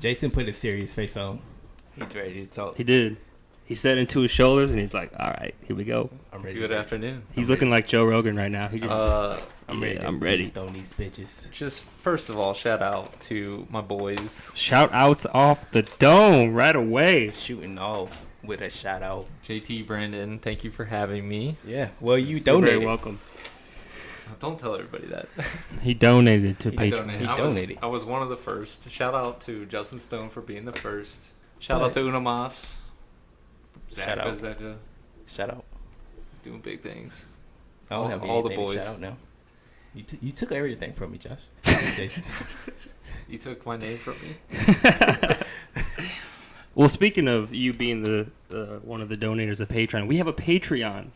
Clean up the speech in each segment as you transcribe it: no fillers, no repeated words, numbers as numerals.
Jason put a serious face on. He's ready to talk. He did. He said into his shoulders, and he's like, all right, here we go. I'm ready. Good afternoon. He's looking like Joe Rogan right now. He just, I'm ready. I'm ready. Stone these bitches. Just first of all, shout out to my boys. Shout outs off the dome right away. Shooting off with a shout out. JT Brandon, thank you for having me. Yeah. Well, you You're donated. very welcome. Don't tell everybody that. He donated to I Patreon. He donated. I was one of the first. Shout out to Justin Stone for being the first. Shout out to Unamas. Shout out. Becca. Shout out. Doing big things. I don't have all the anything to boys. shout out now. You took everything from me, Josh. Jason. You took my name from me. Well, speaking of you being the one of the donators of Patreon, we have a Patreon.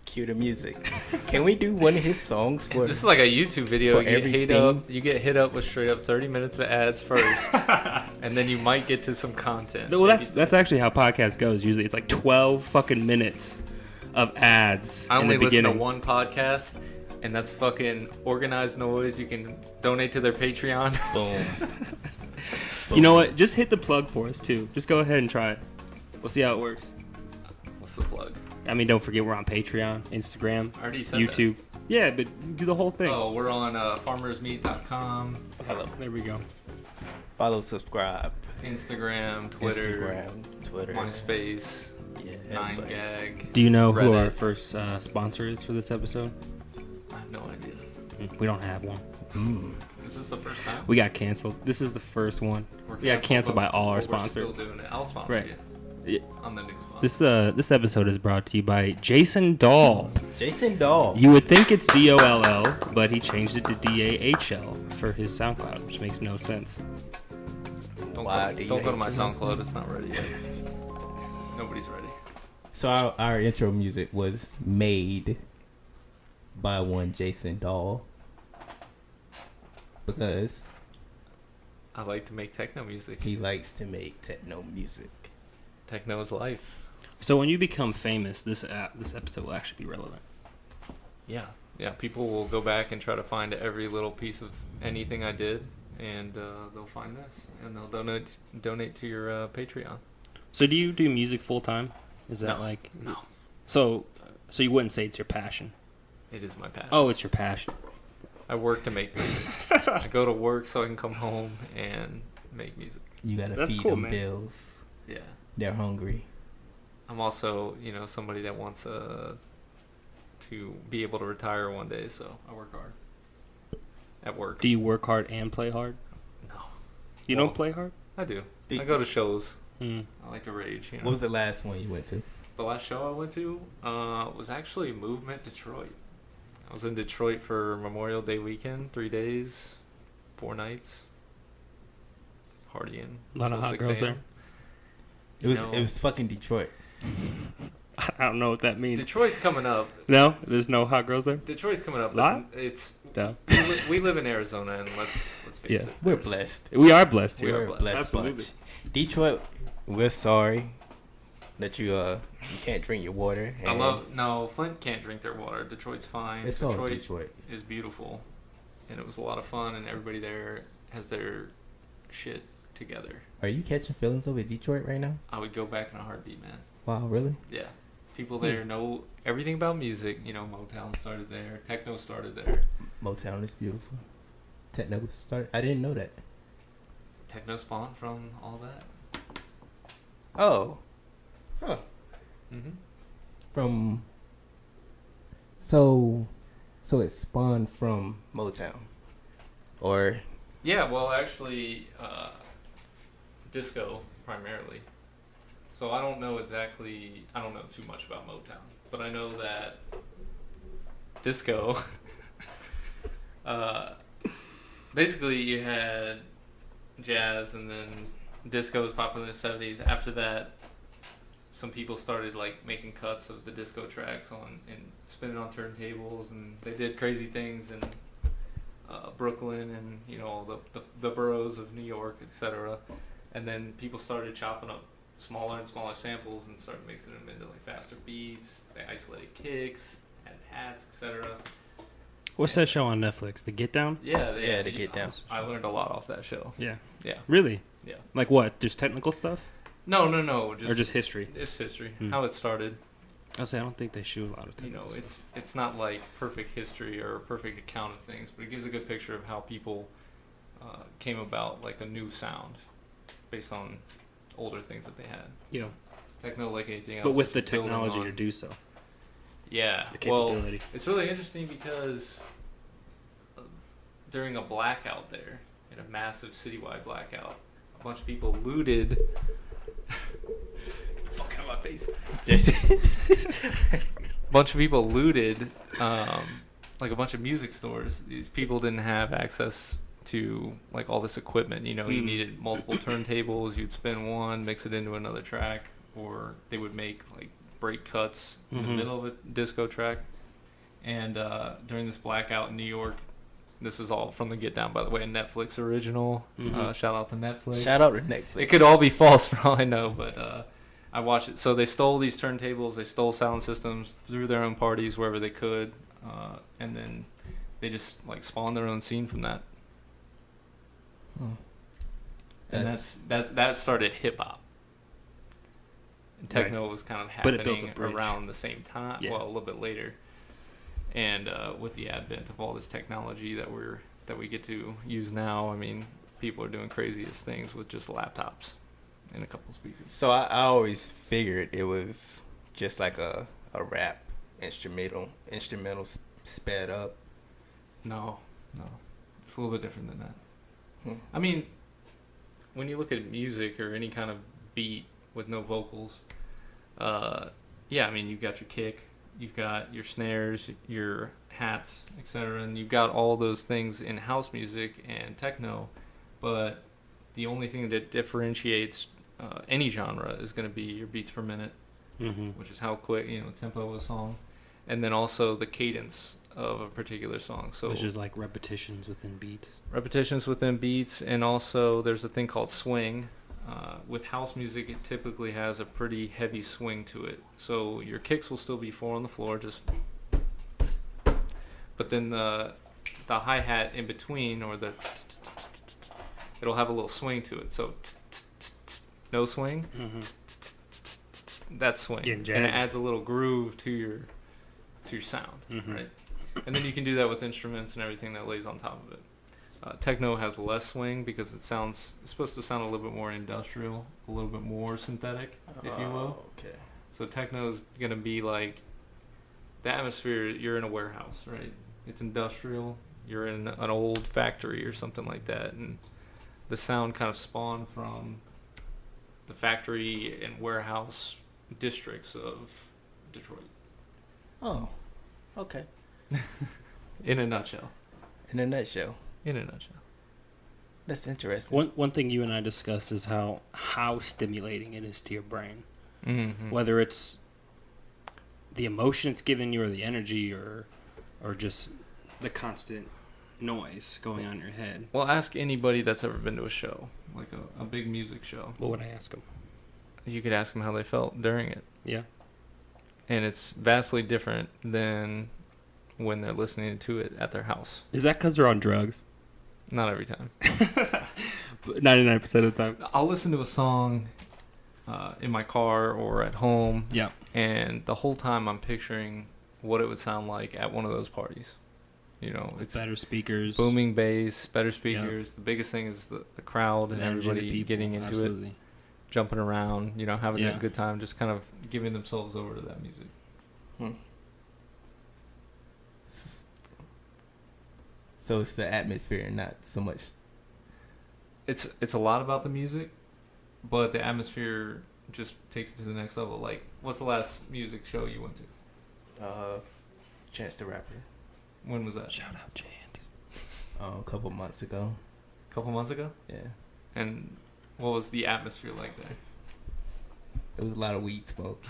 Cue the music. Can we do one of his songs for? This is like a YouTube video. For You get hit up with straight up 30 minutes of ads first, and then you might get to some content. Well, that's actually how podcast goes. Usually, it's like 12 fucking minutes of ads. I only in the listen to beginning. one podcast, and that's fucking Organized Noise. You can donate to their Patreon. Boom. You know what? Just hit the plug for us too. Just go ahead and try it. We'll see how it works. What's the plug? I mean, don't forget we're on Patreon, Instagram, I already said YouTube. Yeah, but do the whole thing. Oh, we're on farmersmeat.com, There we go. Follow, subscribe. Instagram, Twitter, Twitter, MySpace, Yeah. 9gag. Do you know who our Reddit. first sponsor is for this episode? I have no idea. We don't have one. Is this the first time? We got canceled. This is the first one. We got canceled by all our sponsors. We're still doing it. I'll sponsor Right. you. Yeah. On the news sponsor. This episode is brought to you by Jason Dahl. Jason Dahl. You would think it's DOLL, but he changed it to DAHL for his SoundCloud, which makes no sense. Don't Why go, do you don't go to hate my Jason? SoundCloud. It's not ready yet. Nobody's ready. So our intro music was made by one Jason Dahl because I like to make techno music. he likes to make techno music. Techno is life. So when you become famous, this episode will actually be relevant. Yeah. Yeah. People will go back and try to find every little piece of anything I did, and they'll find this, and they'll donate to your Patreon. So do you do music full time? Is that No. like No. So you wouldn't say it's your passion? It is my passion. Oh, it's your passion. I work to make music. I go to work so I can come home and make music. You gotta That's feed cool, them man. bills. Yeah. They're hungry. I'm also, somebody that wants to be able to retire one day, so I work hard at work. Do you work hard and play hard? No, You Well, don't play hard? I do. The- I go to shows. Mm. I like to rage. What was the last one you went to? The last show I went to was actually Movement Detroit. I was in Detroit for Memorial Day weekend, 3 days, 4 nights, partying. A lot of until hot 6 girls there. a.m. It was fucking Detroit. I don't know what that means. Detroit's coming up. No, there's no hot girls there. Detroit's coming up. Lot? But it's No. we live in Arizona, and let's face Yeah. it. We're there's- blessed. We are blessed. We Here. are We're a blessed. blessed Absolutely. bunch. Detroit, we're sorry that you can't drink your water. No, Flint can't drink their water. Detroit's fine. It's all Detroit. is beautiful, and it was a lot of fun, and everybody there has their shit together. Are you catching feelings over Detroit right now? I would go back in a heartbeat, man. Wow, really? Yeah. People there know everything about music. Motown started there. Techno started there. Motown is beautiful. Techno started. I didn't know that. Techno spawned from all that. Oh. Huh. Mm-hmm. From. So it spawned from Motown, or Yeah, well, actually, disco primarily. So I don't know too much about Motown, but I know that disco, basically you had jazz, and then disco was popular in the 70s. After that, some people started making cuts of the disco tracks and spinning on turntables, and they did crazy things in Brooklyn and all the boroughs of New York, etc. And then people started chopping up smaller and smaller samples and started mixing them into faster beats. They isolated kicks, had hats, etc. What's that show on Netflix? The Get Down? Yeah, The Get Down. I learned a lot off that show. Yeah. Yeah. Really? Yeah. Like what? Just technical stuff? No. Or just history? It's history. Hmm. How it started. I don't think they shoot a lot of You technical know, stuff. it's not like perfect history or a perfect account of things, but it gives a good picture of how people came about like a new sound based on older things that they had. Yeah. Techno, like anything else. But with the is building technology on- to do so. Yeah. The capability. Well, it's really interesting because during a blackout there, in a massive citywide blackout, a bunch of people looted. Fuck out of my face. Jason. A bunch of people looted, like a bunch of music stores. These people didn't have access to like all this equipment. You know, you needed multiple turntables. You'd spin one, mix it into another track, or they would make like break cuts in the middle of a disco track. And during this blackout in New York, this is all from the Get Down, by the way, a Netflix original. Shout out to Netflix. Shout out to Netflix. It could all be false for all I know, but I watched it. So they stole these turntables, they stole sound systems, threw their own parties wherever they could, and then they just like spawned their own scene from that. Oh. And that started hip hop. And techno was kind of happening around the same time. Yeah. Well, a little bit later. And with the advent of all this technology that we get to use now, I mean, people are doing craziest things with just laptops and a couple speakers. So I always figured it was just like a rap instrumental sped up. No, it's a little bit different than that. I mean, when you look at music or any kind of beat with no vocals, yeah, I mean, you've got your kick. You've got your snares, your hats, etc., and you've got all those things in house music and techno, but the only thing that differentiates any genre is going to be your beats per minute, which is how quick, tempo of a song, and then also the cadence of a particular song. So which is like repetitions within beats. And also there's a thing called swing. With house music, it typically has a pretty heavy swing to it. So your kicks will still be 4 on the floor, but then the hi-hat in between, or it'll have a little swing to it. So no swing, that's swing, and it adds a little groove to your sound, right? And then you can do that with instruments and everything that lays on top of it. Techno has less swing because it's supposed to sound a little bit more industrial, a little bit more synthetic, if you will. Okay. So techno is going to be like the atmosphere. You're in a warehouse, right? It's industrial. You're in an old factory or something like that, and the sound kind of spawned from the factory and warehouse districts of Detroit. Oh, okay. In a nutshell. That's interesting. One thing you and I discussed is how stimulating it is to your brain. Whether it's the emotion it's giving you, or the energy, or just the constant noise going on in your head. Well, ask anybody that's ever been to a show, like a big music show. What would I ask them? You could ask them how they felt during it. Yeah. And it's vastly different than when they're listening to it at their house. Is that because they're on drugs? Not every time. 99% of the time. I'll listen to a song in my car or at home. Yeah. And the whole time I'm picturing what it would sound like at one of those parties. It's better speakers, booming bass, better speakers. Yep. The biggest thing is the crowd and everybody getting into it, jumping around, having a good time, just kind of giving themselves over to that music. So it's the atmosphere, not so much. It's a lot about the music, but the atmosphere just takes it to the next level. Like, what's the last music show you went to? Chance the Rapper. When was that? Shout out Chance. A couple months ago. Yeah. And what was the atmosphere like there? There was a lot of weed smoke.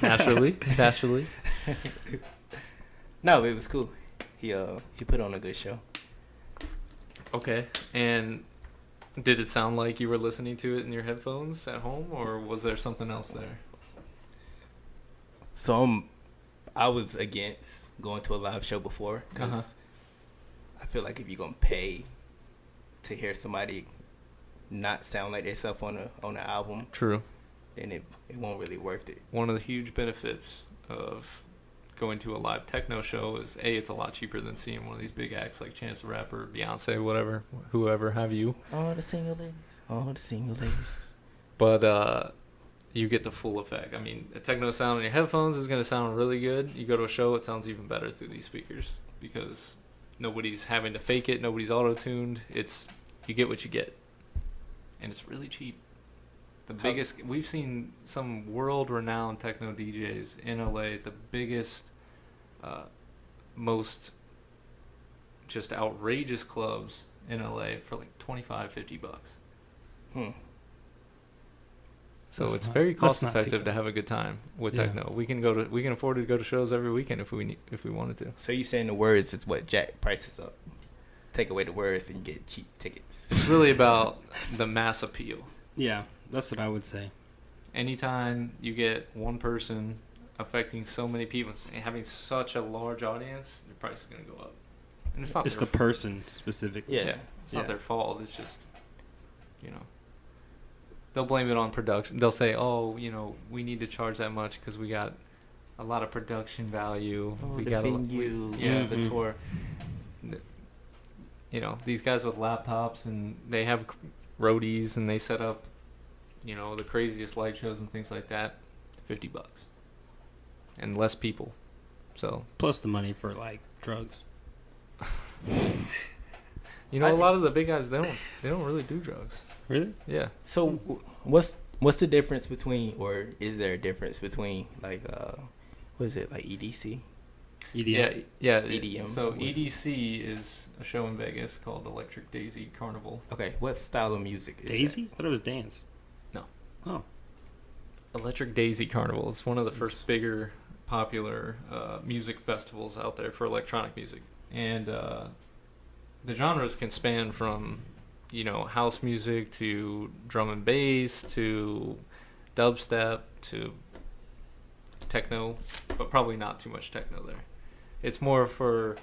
Naturally. No, it was cool. He put on a good show. Okay. And did it sound like you were listening to it in your headphones at home, or was there something else there? So I was against going to a live show before because I feel like if you're gonna pay to hear somebody not sound like themselves on the album, True. then it won't really worth it. One of the huge benefits of going to a live techno show is it's a lot cheaper than seeing one of these big acts like Chance the Rapper, Beyonce, whatever, whoever have you. All the single ladies. But you get the full effect. I mean, a techno sound in your headphones is going to sound really good. You go to a show, it sounds even better through these speakers because nobody's having to fake it. Nobody's auto-tuned. You get what you get. And it's really cheap. We've seen some world-renowned techno DJs in LA, the biggest, most just outrageous clubs in LA for like $25-$50. So it's very cost-effective to have a good time with techno. We can afford to go to shows every weekend if we wanted to. So you saying the words is what jack prices up? Take away the words and you get cheap tickets. It's really about the mass appeal. Yeah, that's what I would say. Anytime you get one person affecting so many people and having such a large audience, your price is going to go up. And it's not the person specifically. Yeah. It's not their fault. It's just, they'll blame it on production. They'll say, we need to charge that much because we got a lot of production value. We got the tour. These guys with laptops and they have roadies and they set up, the craziest light shows and things like that. $50 and less people. So plus the money for like drugs. A lot of the big guys they don't really do drugs. Really? Yeah. So what's the difference between, or is there a difference between like what is it, like EDC? EDM. Yeah. EDM. So EDC is a show in Vegas called Electric Daisy Carnival. Okay, what style of music is Daisy? that? I thought it was dance. No. Oh. Electric Daisy Carnival. It's one of the first bigger popular music festivals out there for electronic music. And the genres can span from, house music to drum and bass to dubstep to techno, but probably not too much techno there. It's more for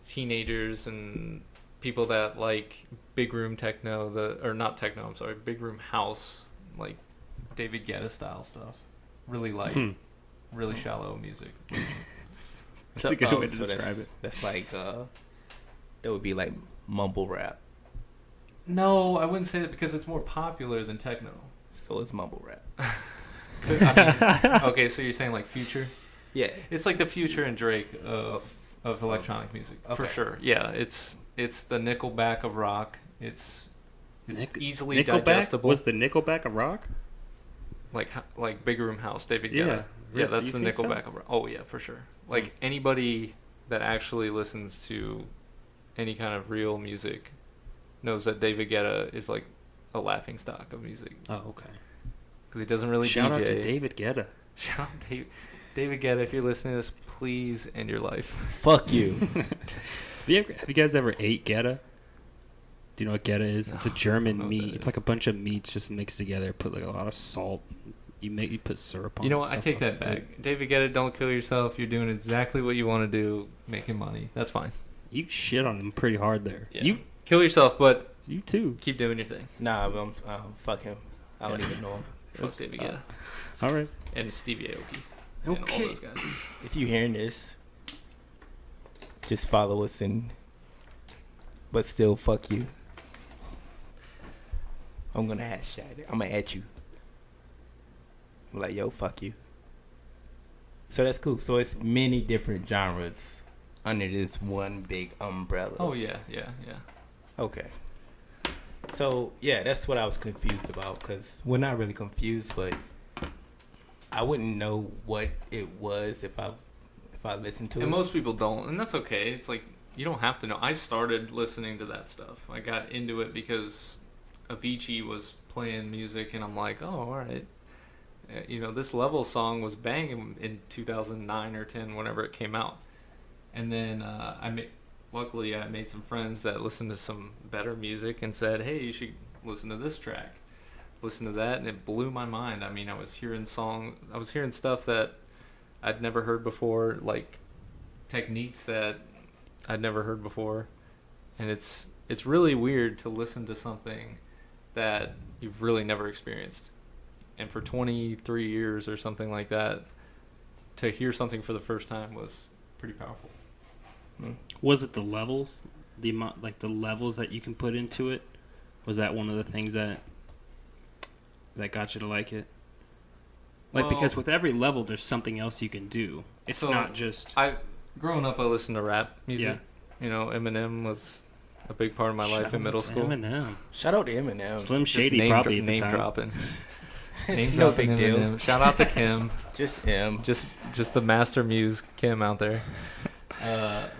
teenagers and people that like big room techno, big room house, like David Guetta style stuff. Really light, really shallow music. That's a good way to describe it. That's like that would be like mumble rap. No, I wouldn't say that because it's more popular than techno. So it's mumble rap. Okay, so you're saying like Future? Yeah. It's like the Future and Drake of electronic music, for sure. Yeah, it's the Nickelback of rock. It's easily digestible. Was the Nickelback of rock? Like Big Room House, David Guetta. Yeah, that's the Nickelback of rock. Oh yeah, for sure. Like anybody that actually listens to any kind of real music knows that David Guetta is like a laughing stock of music. Oh, okay. Because he doesn't really Shout DJ. out to David Guetta. Shout out to David Guetta. If you're listening to this, please end your life. Fuck you. Have you guys ever ate Guetta? Do you know what Guetta is? It's a German meat. It's like a bunch of meats just mixed together. Put like a lot of salt. You put syrup on it. You know what? I take that back. David Guetta, don't kill yourself. You're doing exactly what you want to do, making money. That's fine. You shit on him pretty hard there. Yeah. You kill yourself, but you too. Keep doing your thing. Nah, fuck him. I don't even know him. Fuck David Guetta. All right. And Stevie Aoki. Okay. And all those guys. If you're hearing this, just follow us but still fuck you. I'm gonna hashtag it. I'm gonna at you. I'm like, yo, fuck you. So that's cool. So it's many different genres under this one big umbrella. Oh yeah. Okay. So yeah, that's what I was confused about. Cause we're not really confused, but I wouldn't know what it was if I listened to it. And most people don't, and that's okay. It's like you don't have to know. I started listening to that stuff. I got into it because Avicii was playing music, and I'm like, oh, all right. This Level song was banging in 2009 or 10, whenever it came out. And then luckily I made some friends that listened to some better music and said, hey, you should listen to this track. Listen to that, and it blew my mind. I mean, I was hearing stuff that I'd never heard before, like techniques that I'd never heard before, and it's really weird to listen to something that you've really never experienced. And for 23 years or something like that, to hear something for the first time was pretty powerful. Was it the levels, the amount, like the levels that you can put into it? Was that one of the things that got you to like it? Like, Well, because with every level, there's something else you can do. It's so not just. Growing up, I listened to rap music. Yeah. You know, Eminem was a big part of my life in middle school. Eminem. Shout out to Eminem. Slim Just Shady probably at the name time. dropping. Name No dropping big deal. Eminem. Shout out to Kim. Just M. Just the master muse Kim out there.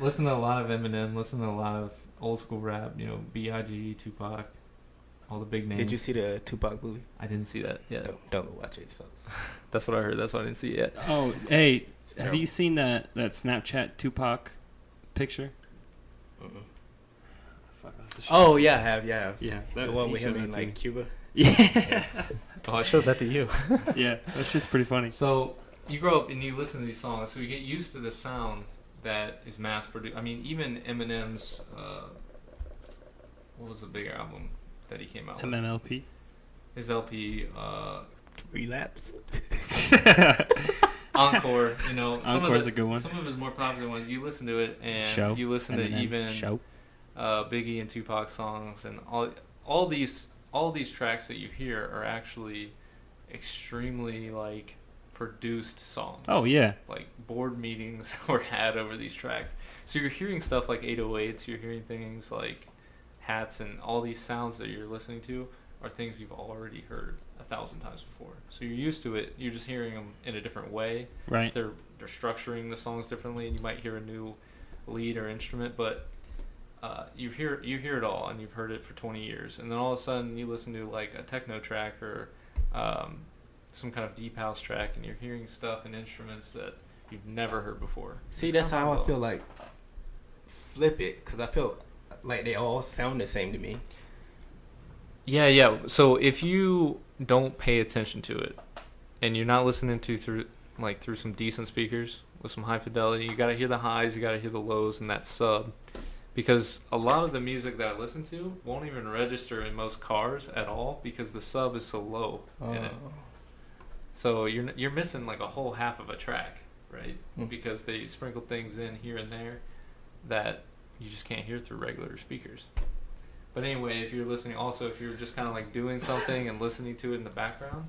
Listen to a lot of Eminem. Listen to a lot of old school rap. You know, B.I.G., Tupac, all the big names. Did you see the Tupac movie? I didn't see that yet. Don't go watch it. It sucks. That's what I heard. That's why I didn't see it yet. Oh, hey, It's have terrible. you seen that Snapchat Tupac picture? Mm-mm. Fuck, I'll have to show Oh it. yeah, I have. Yeah. The one you with him showed in that to like me. Cuba. Yeah. Oh, I showed that to you. Yeah, that shit's pretty funny. So you grow up and you listen to these songs, so you get used to the sound that is mass produced. I mean, even Eminem's what was the bigger album that he came out with? MMLP. His LP, Relapse. Encore. You know, Encore's a good one. Some of his more popular ones. You listen to it, and Show. you listen to Eminem. even Show. Biggie and Tupac songs, and all these tracks that you hear are actually extremely like produced songs. Oh yeah. Like board meetings were had over these tracks. So you're hearing stuff like 808s, you're hearing things like hats, and all these sounds that you're listening to are things you've already heard 1,000 times before. So you're used to it. You're just hearing them in a different way. Right. They're structuring the songs differently, and you might hear a new lead or instrument, but you hear it all, and you've heard it for 20 years, and then all of a sudden you listen to like a techno track or some kind of deep house track, and you're hearing stuff and instruments that you've never heard before. See, It's that's kinda how I mind-blowing. feel like. Flip it, because I feel like they all sound the same to me. Yeah. So if you don't pay attention to it, and you're not listening to through some decent speakers with some high fidelity, you gotta hear the highs, you gotta hear the lows, and that sub, because a lot of the music that I listen to won't even register in most cars at all because the sub is so low in it. So you're missing like a whole half of a track, right? Because they sprinkle things in here and there that you just can't hear through regular speakers. But anyway, if you're listening, also if you're just kind of like doing something and listening to it in the background,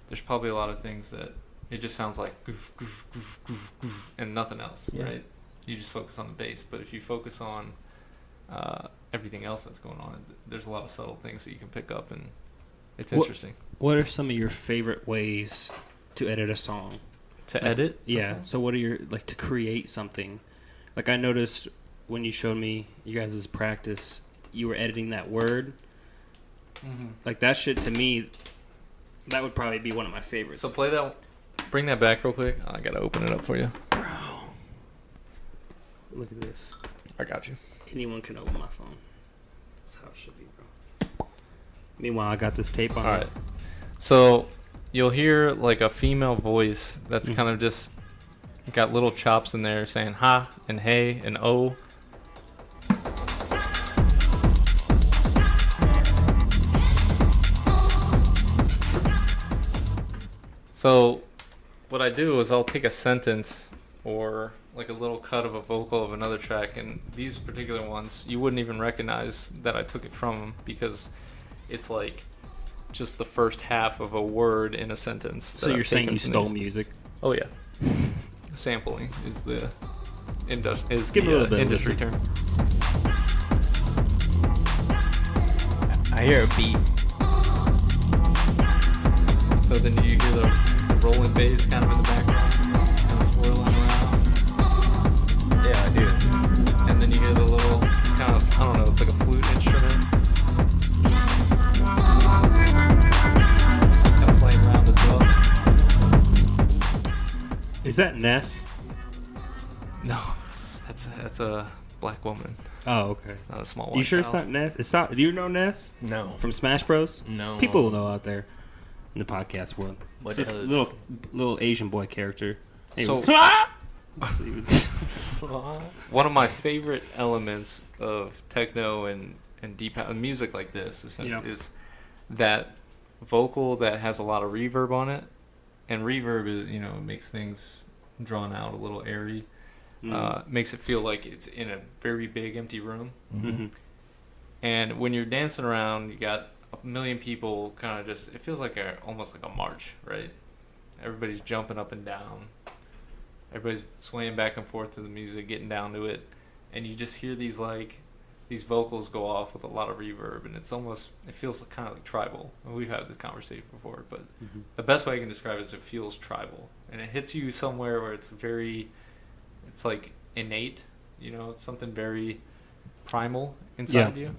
there's probably a lot of things that it just sounds like goof, goof, goof, goof, goof, and nothing else, right? You just focus on the bass. But if you focus on everything else that's going on, there's a lot of subtle things that you can pick up, and it's interesting. What are some of your favorite ways to edit a song? To edit? Yeah. So what are your, like, to create something? Like, I noticed when you showed me you guys' practice, you were editing that word. Mm-hmm. Like, that shit, to me, that would probably be one of my favorites. So play that. Bring that back real quick. I gotta open it up for you. Bro. Look at this. I got you. Anyone can open my phone. That's how it should be, bro. Meanwhile, I got this tape on. All right. So you'll hear like a female voice that's kind of just got little chops in there saying ha and hey and oh. So what I do is I'll take a sentence or like a little cut of a vocal of another track, and these particular ones you wouldn't even recognize that I took it from them because it's like just the first half of a word in a sentence. So you're saying you stole music? Oh yeah. Sampling is the Give a little bit of industry listen. term. I hear a beat. So then you hear the rolling bass kind of in the background, kind of swirling around. Yeah, I do. And then you hear the little kind of, I don't know, it's like a flute instrument. Kind of playing around as well. Is that Ness? No, that's a black woman, Oh, okay. not a small one. You sure it's not Ness? It's not. Do you know Ness No. from Smash Bros? No. People will know out there. in the podcast world. What It's this else? little Asian boy character. Hey, So- what's- One of my favorite elements of techno and deep house music like this is that vocal that has a lot of reverb on it, and reverb is makes things drawn out, a little airy, makes it feel like it's in a very big empty room. Mm-hmm. And when you're dancing around, you got a million people kind of it feels like almost like a march, right? Everybody's jumping up and down. Everybody's swaying back and forth to the music, getting down to it. And you just hear these vocals go off with a lot of reverb, and it feels kind of like tribal. And we've had this conversation before, but the best way I can describe it is it feels tribal. And it hits you somewhere where it's like innate, it's something very primal inside you.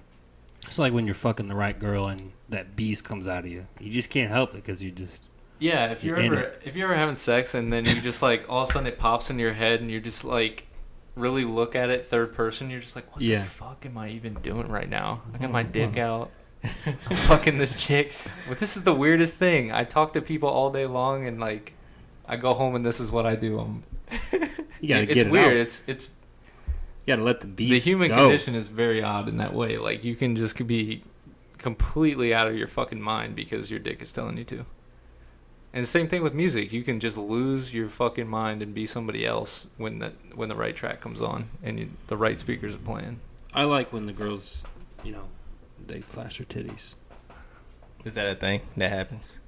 It's like when you're fucking the right girl and that beast comes out of you. You just can't help it because you just... Yeah, if you're ever having sex and then you just like all of a sudden it pops into your head and you're just like really look at it third person, you're just like, what the fuck am I even doing right now? I got my dick out. I'm fucking this chick. But this is the weirdest thing. I talk to people all day long and like I go home and this is what I do. You gotta get it's it weird. out. It's You gotta let the beast the human go. condition is very odd in that way. Like you can just be completely out of your fucking mind because your dick is telling you to. And the same thing with music. You can just lose your fucking mind and be somebody else when the right track comes on and the right speakers are playing. I like when the girls, they flash their titties. Is that a thing that happens?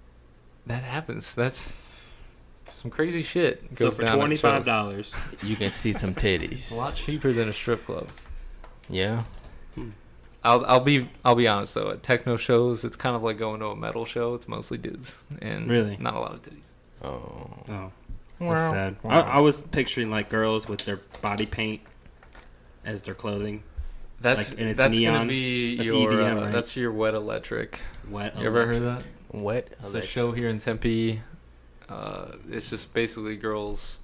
That happens. That's some crazy shit. So goes for down at shows. $25, You can see some titties. It's a lot cheaper than a strip club. Yeah. I'll be honest though. At techno shows, it's kind of like going to a metal show. It's mostly dudes and Really? not a lot of titties. Oh, that's sad. I was picturing like girls with their body paint as their clothing. That's Like, and it's that's neon? gonna be That's your EDM, right? that's your Wet Electric. Wet. You ever heard of that? What? It's a show here in Tempe. It's just basically girls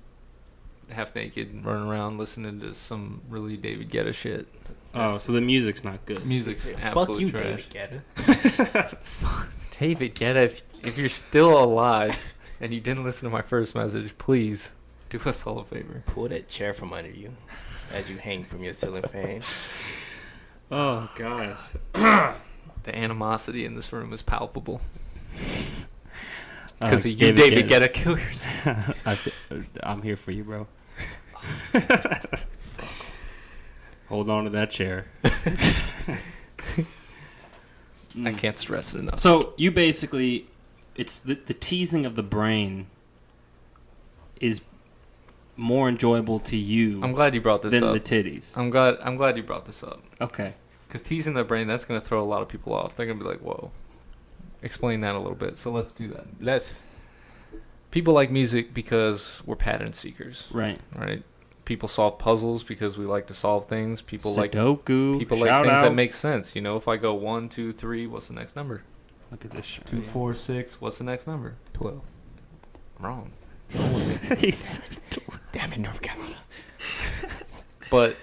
half naked running around listening to some really David Guetta shit. Oh, so the music's not good. Music's Fuck absolute you, trash. David Guetta. David Guetta, if you're still alive and you didn't listen to my first message, please do us all a favor. Pull that chair from under you as you hang from your ceiling fan. Oh gosh. The animosity in this room is palpable. Because of you, David David Guetta. Guetta, kill yourself. I'm here for you, bro. Hold on to that chair. I can't stress it enough. So you basically, it's the teasing of the brain is more enjoyable to you I'm glad you brought this than up. the titties. I'm glad you brought this up. Okay. Because teasing the brain, that's going to throw a lot of people off. They're going to be like, whoa. Explain that a little bit. So let's do that. People like music because we're pattern seekers. Right. Right? People solve puzzles because we like to solve things. People like Sudoku. things Shout out. that make sense. If I go 1, 2, 3, what's the next number? Look at this shit. 2, 4, 6, what's the next number? 12. Wrong. Damn it, North Carolina. But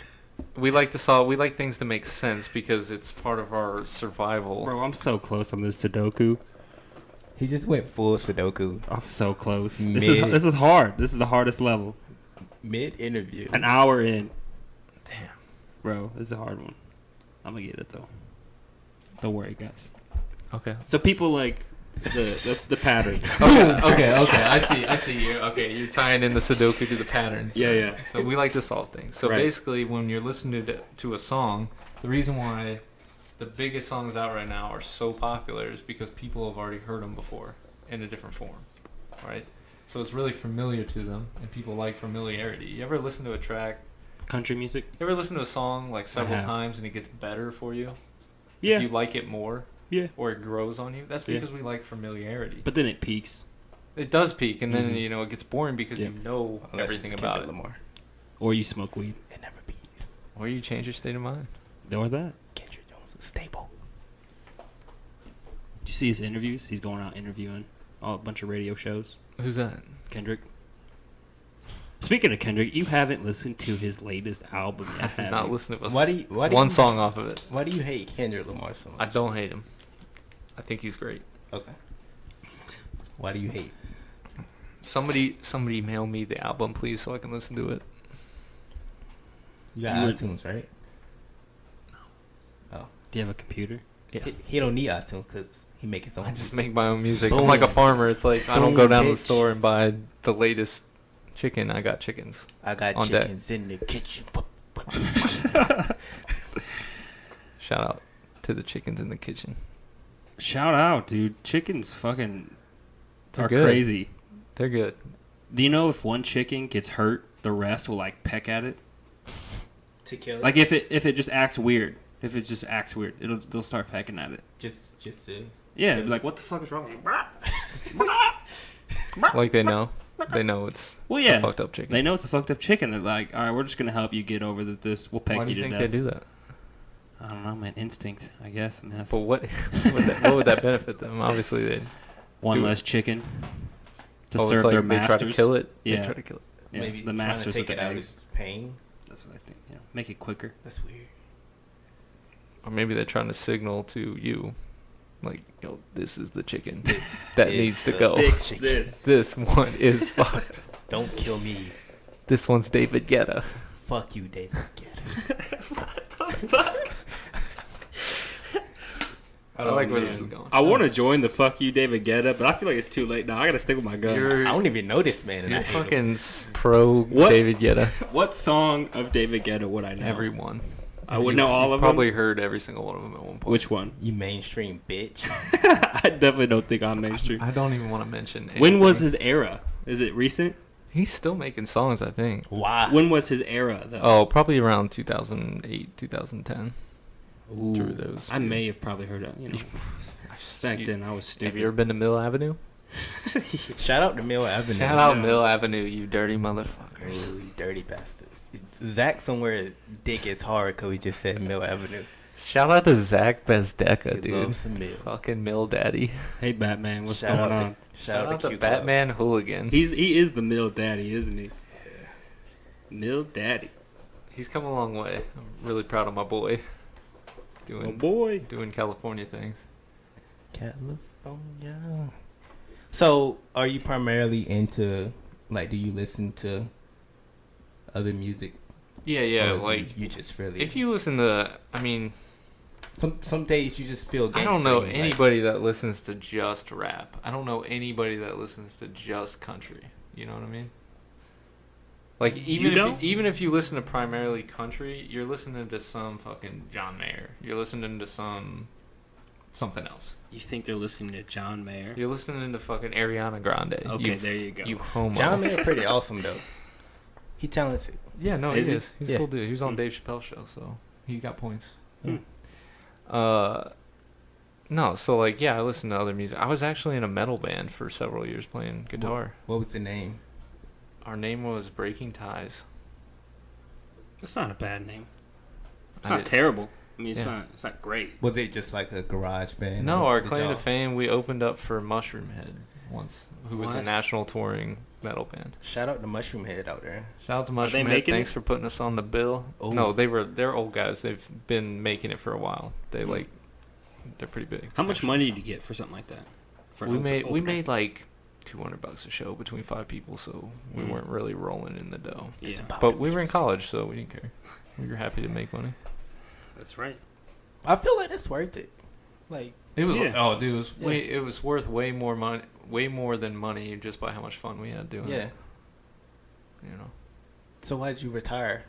we like to solve. We like things to make sense because it's part of our survival. Bro, I'm so close on this Sudoku. He just went full Sudoku. I'm so close. Mid. This is hard. This is the hardest level. Mid-interview. An hour in. Damn. Bro, this is a hard one. I'm gonna get it though. Don't worry, guys. Okay. So people like the pattern. Okay. I see you. Okay, you're tying in the Sudoku to the patterns. Yeah. So we like to solve things. So Right. basically, when you're listening to a song, the reason why the biggest songs out right now are so popular is because people have already heard them before in a different form, right? So it's really familiar to them, and people like familiarity. You ever listen to a track? Country music? You ever listen to a song like several have. times and it gets better for you? Yeah. You like it more? Yeah. Or it grows on you? That's Yeah. because we like familiarity. But then it peaks. It does peak, and then Mhm. it gets boring because Yeah. you know Unless everything it's about Kendrick it. Lamar. Or you smoke weed. It never peaks. Or you change your state of mind. Or that. Kendrick Jones is stable. Did you see his interviews? He's going out interviewing a bunch of radio shows. Who's that? Kendrick. Speaking of Kendrick, you haven't listened to his latest album yet, I have have not you? listened to Why do you, one song off of it. Why do you hate Kendrick Lamar so much? I don't hate him. I think he's great. Okay. Why do you hate? Somebody mail me the album, please, so I can listen to it. You got iTunes, right? Do you have a computer? Yeah. He don't need iTunes because he make his own. I just music. make my own music. Boom. I'm like a farmer. It's like I don't Boom, go down to the bitch. store and buy the latest chicken. I got chickens. I got on deck. chickens in the kitchen. Shout out to the chickens in the kitchen. Shout out, dude. Chickens fucking They're are good. crazy. They're good. Do you know if one chicken gets hurt, the rest will like peck at it? To kill it. Like if it just acts weird. If it just acts weird, they'll start pecking at it. just to Yeah, kill be like, what the fuck is wrong? Like they know it's Well, yeah, a fucked up chicken. they know it's a fucked up chicken. They're like, all right, we're just gonna help you get over this. We'll peck Why do you you to think death. they do that? I don't know, man. Instinct, I guess. And that's But what would that benefit them? Obviously, they one do it. less chicken to it's serve like their they masters. try to kill it. Yeah. They try to kill it. Yeah, maybe the trying masters to take with it the out eggs. is pain. That's what I think. Yeah, make it quicker. That's weird. Or maybe they're trying to signal to you, like, yo, this is the chicken This that is needs to the go. chicken. This one is fucked. Don't kill me. This one's David Guetta. Fuck you, David Guetta. I like where this is going. I want to join the fuck you David Guetta, but I feel like it's too late now. I gotta stick with my guns. You're- I don't even know this man, and I You're hate him. fucking pro What? David Guetta. What song of David Guetta would I know? Everyone. I would know all You've of probably them. heard every single one of them at one point. Which one? You mainstream bitch. I definitely don't think I'm mainstream. I don't even want to mention. When was anything. his era? Is it recent? He's still making songs, I think. Why? When was his era though? Oh, probably around 2008, 2010. Ooh, through those I years. may have probably heard it. You know, back then I was stupid. Have you ever been to Mill Avenue? Shout out to Mill Avenue. Shout out Yeah. Mill Avenue, you dirty motherfuckers. Ooh, you dirty bastards. Zach somewhere dick is hard because we just said Mill Avenue. Shout out to Zach Bezdeka, He dude. loves some Mill. Fucking Mill Daddy. Hey Batman, what's Shout going out on? to- Shout out to Q Club. Batman Hooligan. He is the Mill Daddy, isn't he? Mill Daddy. He's come a long way. I'm really proud of my boy. He's Oh doing boy. doing California things. California. So, are you primarily into, like, do you listen to other music? Yeah, yeah. Or is Like you just really. if you listen to, I mean, some days you just feel I gangsta. don't know and you're anybody that listens to just rap. I don't know anybody that listens to just country. You know what I mean? Like even if you listen to primarily country, you're listening to some fucking John Mayer. You're listening to something else. You think they're listening to John Mayer? You're listening to fucking Ariana Grande. Okay, there you go. You homo. John Mayer pretty awesome though. He talented. Yeah, no, Is he he? is. He's Yeah. a cool dude. He was on Hmm. Dave Chappelle's show, so he got points. Hmm. No, so like, yeah, I listen to other music. I was actually in a metal band for several years playing guitar. What was the name? Our name was Breaking Ties. That's not a bad name. It's I not did- terrible. I mean, Yeah. it's not great. Was it just like a garage band? No, or our did claim to y'all- fame, we opened up for Mushroom Head once, who was a What? national touring metal band. Shout out to Mushroom Head out there. Shout out to they Mushroom Head. making Thanks it? for putting us on the bill. Oh. No, they're old guys. They've been making it for a while. They Hmm. like, they're pretty big. How much actually. money did you get for something like that? For We an made opener? like $200 a show between 5 people, so we Mm. weren't really rolling in the dough. It's Yeah, about But the we were in music. college, so we didn't care. We were happy to make money. that's right. I feel like it's worth it. Like, It was Yeah. oh, dude, it was Yeah. way. It was worth way more money, way more than money, just by how much fun we had doing yeah. it. You know. So why did you retire?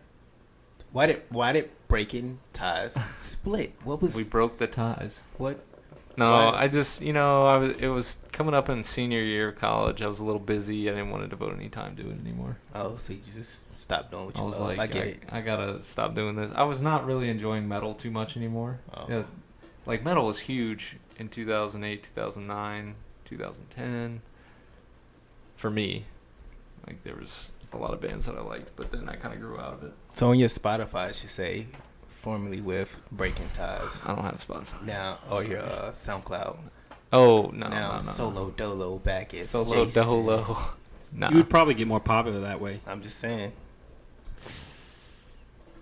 Why did Breaking Ties split? What was We broke the ties. what? No, Why? I just it was coming up in senior year of college. I was a little busy. I didn't want to devote any time to it anymore. Oh, so you just stopped doing what I you was love. like, I get it. I gotta stop doing this. I was not really enjoying metal too much anymore. Oh. Yeah, like metal was huge in 2008, 2009, 2010. For me, like there was a lot of bands that I liked, but then I kind of grew out of it. So on your Spotify, it should say formerly with Breaking Ties. I don't have Spotify. Now, or your SoundCloud. Oh no, now no. Solo Dolo back is Solo Jason. Dolo. Nah. You would probably get more popular that way. I'm just saying.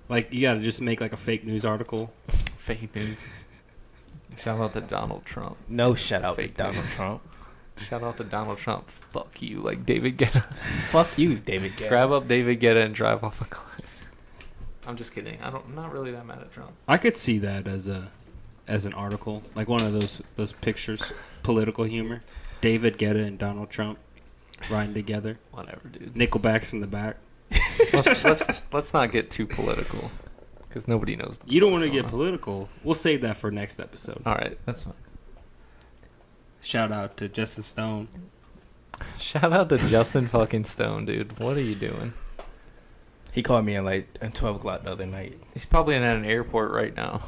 Like you gotta just make like a fake news article. Fake news. Shout out to Donald Trump. No shout out Fake to Donald news. Trump. Shout out to Donald Trump. Fuck you, like David Guetta. Fuck you, David Guetta. Grab up David Guetta and drive off a cliff. I'm just kidding. I'm not really that mad at Trump. I could see that as an article, like one of those pictures, political humor. David Guetta and Donald Trump riding together. Whatever, dude. Nickelback's in the back. let's not get too political, because nobody knows. You don't want to get political. We'll save that for next episode. All right, that's fine. Shout out to Justin Stone. Shout out to Justin fucking Stone, dude. What are you doing? He called me at 12 o'clock the other night. He's probably at an airport right now.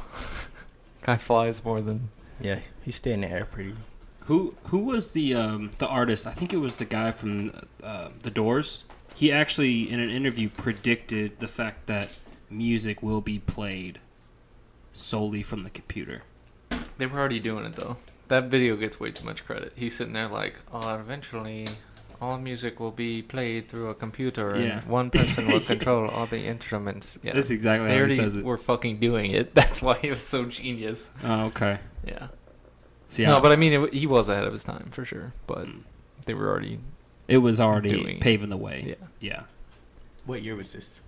Guy flies more than. Yeah, he's staying in the air pretty. Who was the artist? I think it was the guy from The Doors. He actually, in an interview, predicted the fact that music will be played solely from the computer. They were already doing it, though. That video gets way too much credit. He's sitting there like, oh, eventually all music will be played through a computer and one person will control all the instruments. Yeah, that's exactly they how already he says it. were fucking doing it. That's why he was so genius. Oh, okay. Yeah. See, no, but I mean, he was ahead of his time for sure. But they were already. It was already paving the way. Yeah. Yeah. What year was this?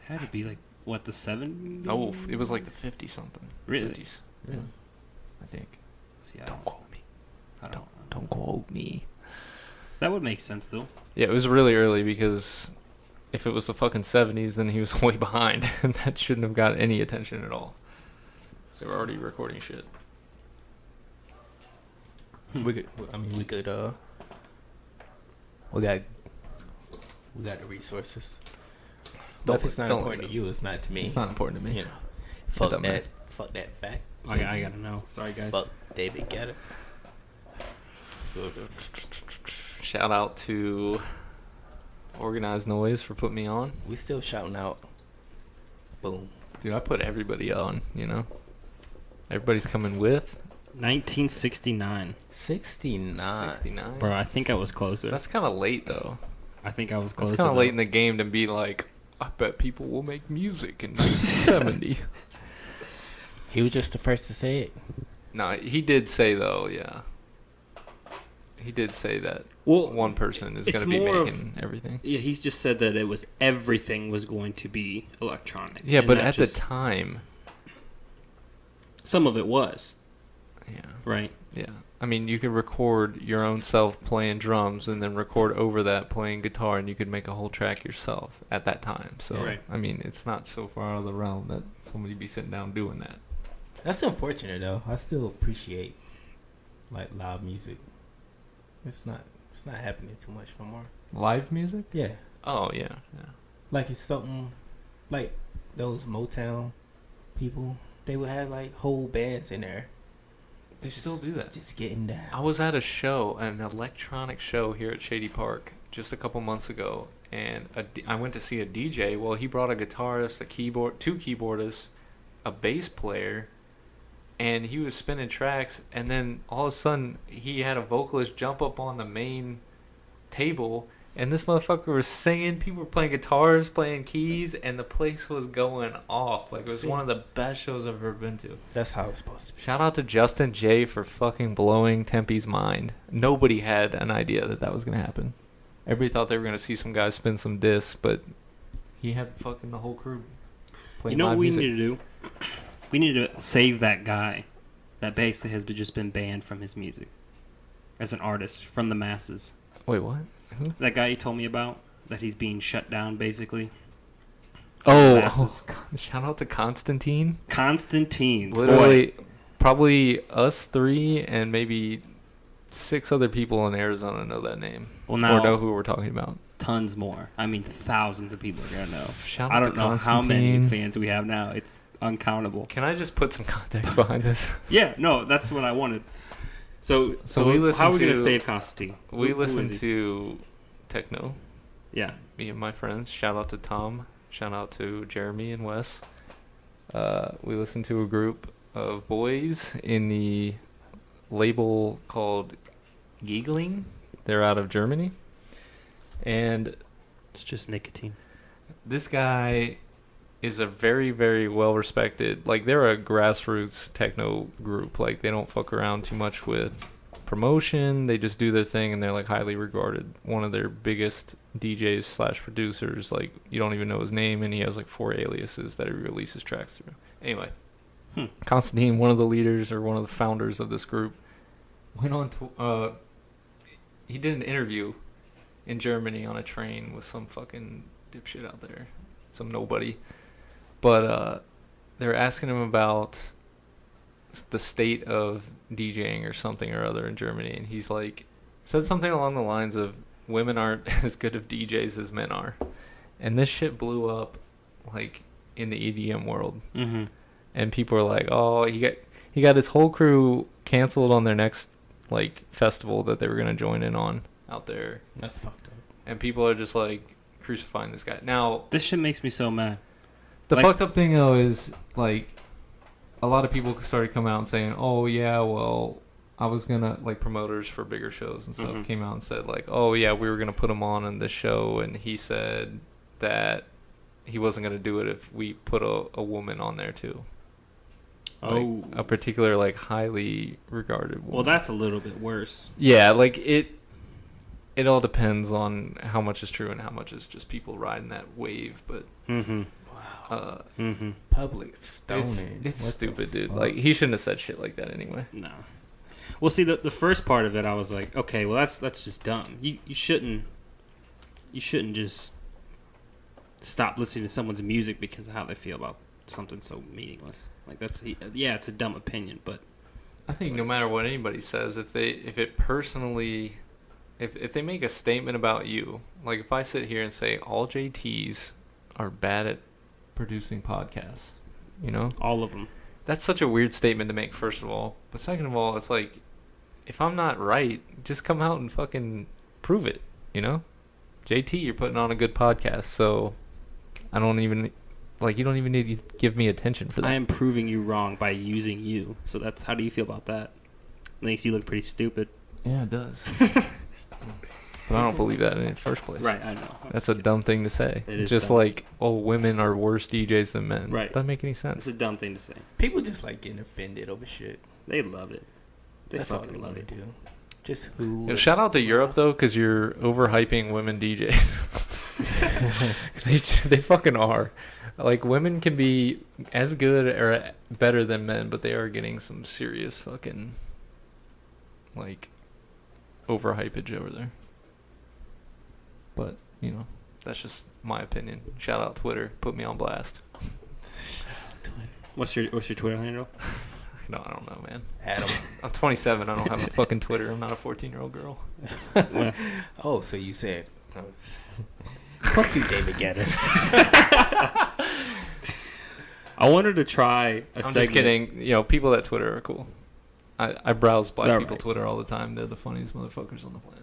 Had to be like what, the 70s? No, it was like the 50 something. Really? 50s. Really? I think. See, Don't quote me. I Don't quote me. That would make sense though. Yeah, it was really early because if it was the fucking 70s, then he was way behind, and that shouldn't have got any attention at all. So we're already recording shit. We could. We got the resources. But if it's not important to you, it's not to me. It's not important to me. You know, fuck that fact. I gotta know. Sorry, guys. Fuck David Guetta. Shout out to Organized Noise for putting me on. We still shouting out. Boom. Dude, I put everybody on, you know? Everybody's coming with. 1969. 69. Bro, I think I was closer. That's kind of late, though. I think I was closer. It's kind of late in the game to be like, I bet people will make music in 1970. He was just the first to say it. No, he did say, though, yeah. He did say that one person is going to be making everything. Yeah, he's just said that everything was going to be electronic. Yeah, but at the time... Some of it was. Yeah. Right? Yeah. I mean, you could record your own self playing drums and then record over that playing guitar, and you could make a whole track yourself at that time. So, right. I mean, it's not so far out of the realm that somebody be sitting down doing that. That's unfortunate, though. I still appreciate, like, loud music. It's not happening too much no more. Live music? Yeah. Oh, yeah. Like, it's something, like, those Motown people, they would have, like, whole bands in there. They still do that. Just getting down. I was at a show, an electronic show here at Shady Park just a couple months ago, and I went to see a DJ. Well, he brought a guitarist, two keyboardists, a bass player, and he was spinning tracks, and then all of a sudden he had a vocalist jump up on the main table, and this motherfucker was singing. People were playing guitars, playing keys, and the place was going off. Like, it was one of the best shows I've ever been to. That's how it's supposed to be. Shout out to Justin J for fucking blowing Tempe's mind. Nobody had an idea that was going to happen. Everybody thought they were going to see some guy spin some discs, but he had fucking the whole crew playing live music. Need to do? We need to save that guy that basically has just been banned from his music as an artist from the masses. Wait, what? Who? That guy you told me about, that he's being shut down basically. Shout out to Constantine. Literally, probably us three and maybe 6 other people in Arizona know that name. Well, now, or know who we're talking about. Tons more. I mean, thousands of people are going to know. I don't know how many fans we have now. It's uncountable. Can I just put some context behind this? Yeah, no, that's what I wanted. So we listen how are we going to save Constantine? We listen to Techno. Yeah. Me and my friends. Shout out to Tom. Shout out to Jeremy and Wes. We listen to a group of boys in the label called Giegling. They're out of Germany. And it's just nicotine. This guy is a very, very well-respected, like, they're a grassroots techno group. Like, they don't fuck around too much with promotion. They just do their thing, and they're like highly regarded. One of their biggest DJs / producers, like you don't even know his name, and he has like 4 aliases that he releases tracks through. Anyway, Constantine, one of the leaders or one of the founders of this group, went on to he did an interview in Germany on a train with some fucking dipshit out there, some nobody. But they're asking him about the state of DJing or something or other in Germany, and he's like, said something along the lines of, women aren't as good of DJs as men are. And this shit blew up like in the EDM world. Mm-hmm. And people are like, oh, he got his whole crew canceled on their next like festival that they were gonna join in on out there. That's fucked up. And people are just like crucifying this guy. Now This shit makes me so mad. the like, fucked up thing though is like a lot of people started coming out and saying, oh yeah, well I was gonna, like promoters for bigger shows and stuff came out and said like, oh yeah, we were gonna put him on in this show, and he said that he wasn't gonna do it if we put a woman on there too. Like, a particular like highly regarded woman. Well, that's a little bit worse. Yeah, like it all depends on how much is true and how much is just people riding that wave. But wow, public stoning. It's stupid, dude. Like he shouldn't have said shit like that anyway. No. Well, see, the first part of it, I was like, okay, well that's just dumb. You shouldn't just stop listening to someone's music because of how they feel about something so meaningless. Like it's a dumb opinion, but I think no matter what anybody says, if they make a statement about you, like if I sit here and say all JTs are bad at producing podcasts, you know, all of them. That's such a weird statement to make, first of all. But second of all, it's like, if I'm not right, just come out and fucking prove it, you know? JT, you're putting on a good podcast, so I don't even, like, you don't even need to give me attention for that. I am proving you wrong by using you. So how do you feel about that? It makes you look pretty stupid. Yeah, it does. But I don't believe that in the first place. Right, I know. That's a dumb thing to say. It is just dumb. like, oh, women are worse DJs than men. Right. Doesn't make any sense. It's a dumb thing to say. People just like getting offended over shit. They love it. That's all they want to do. Just who? Yo, shout out to Europe though, because you're overhyping women DJs. they fucking are. Like women can be as good or better than men, but they are getting some serious fucking like overhypage over there. But you know, that's just my opinion. Shout out Twitter. Put me on blast. What's your Twitter handle? No, I don't know, man. Adam. I'm 27. I don't have a fucking Twitter. I'm not a 14-year-old girl. Oh, so you said, fuck you, David Guetta. I wanted to try a segment. Just kidding. You know, people at Twitter are cool. I browse black All people right. Twitter all the time. They're the funniest motherfuckers on the planet.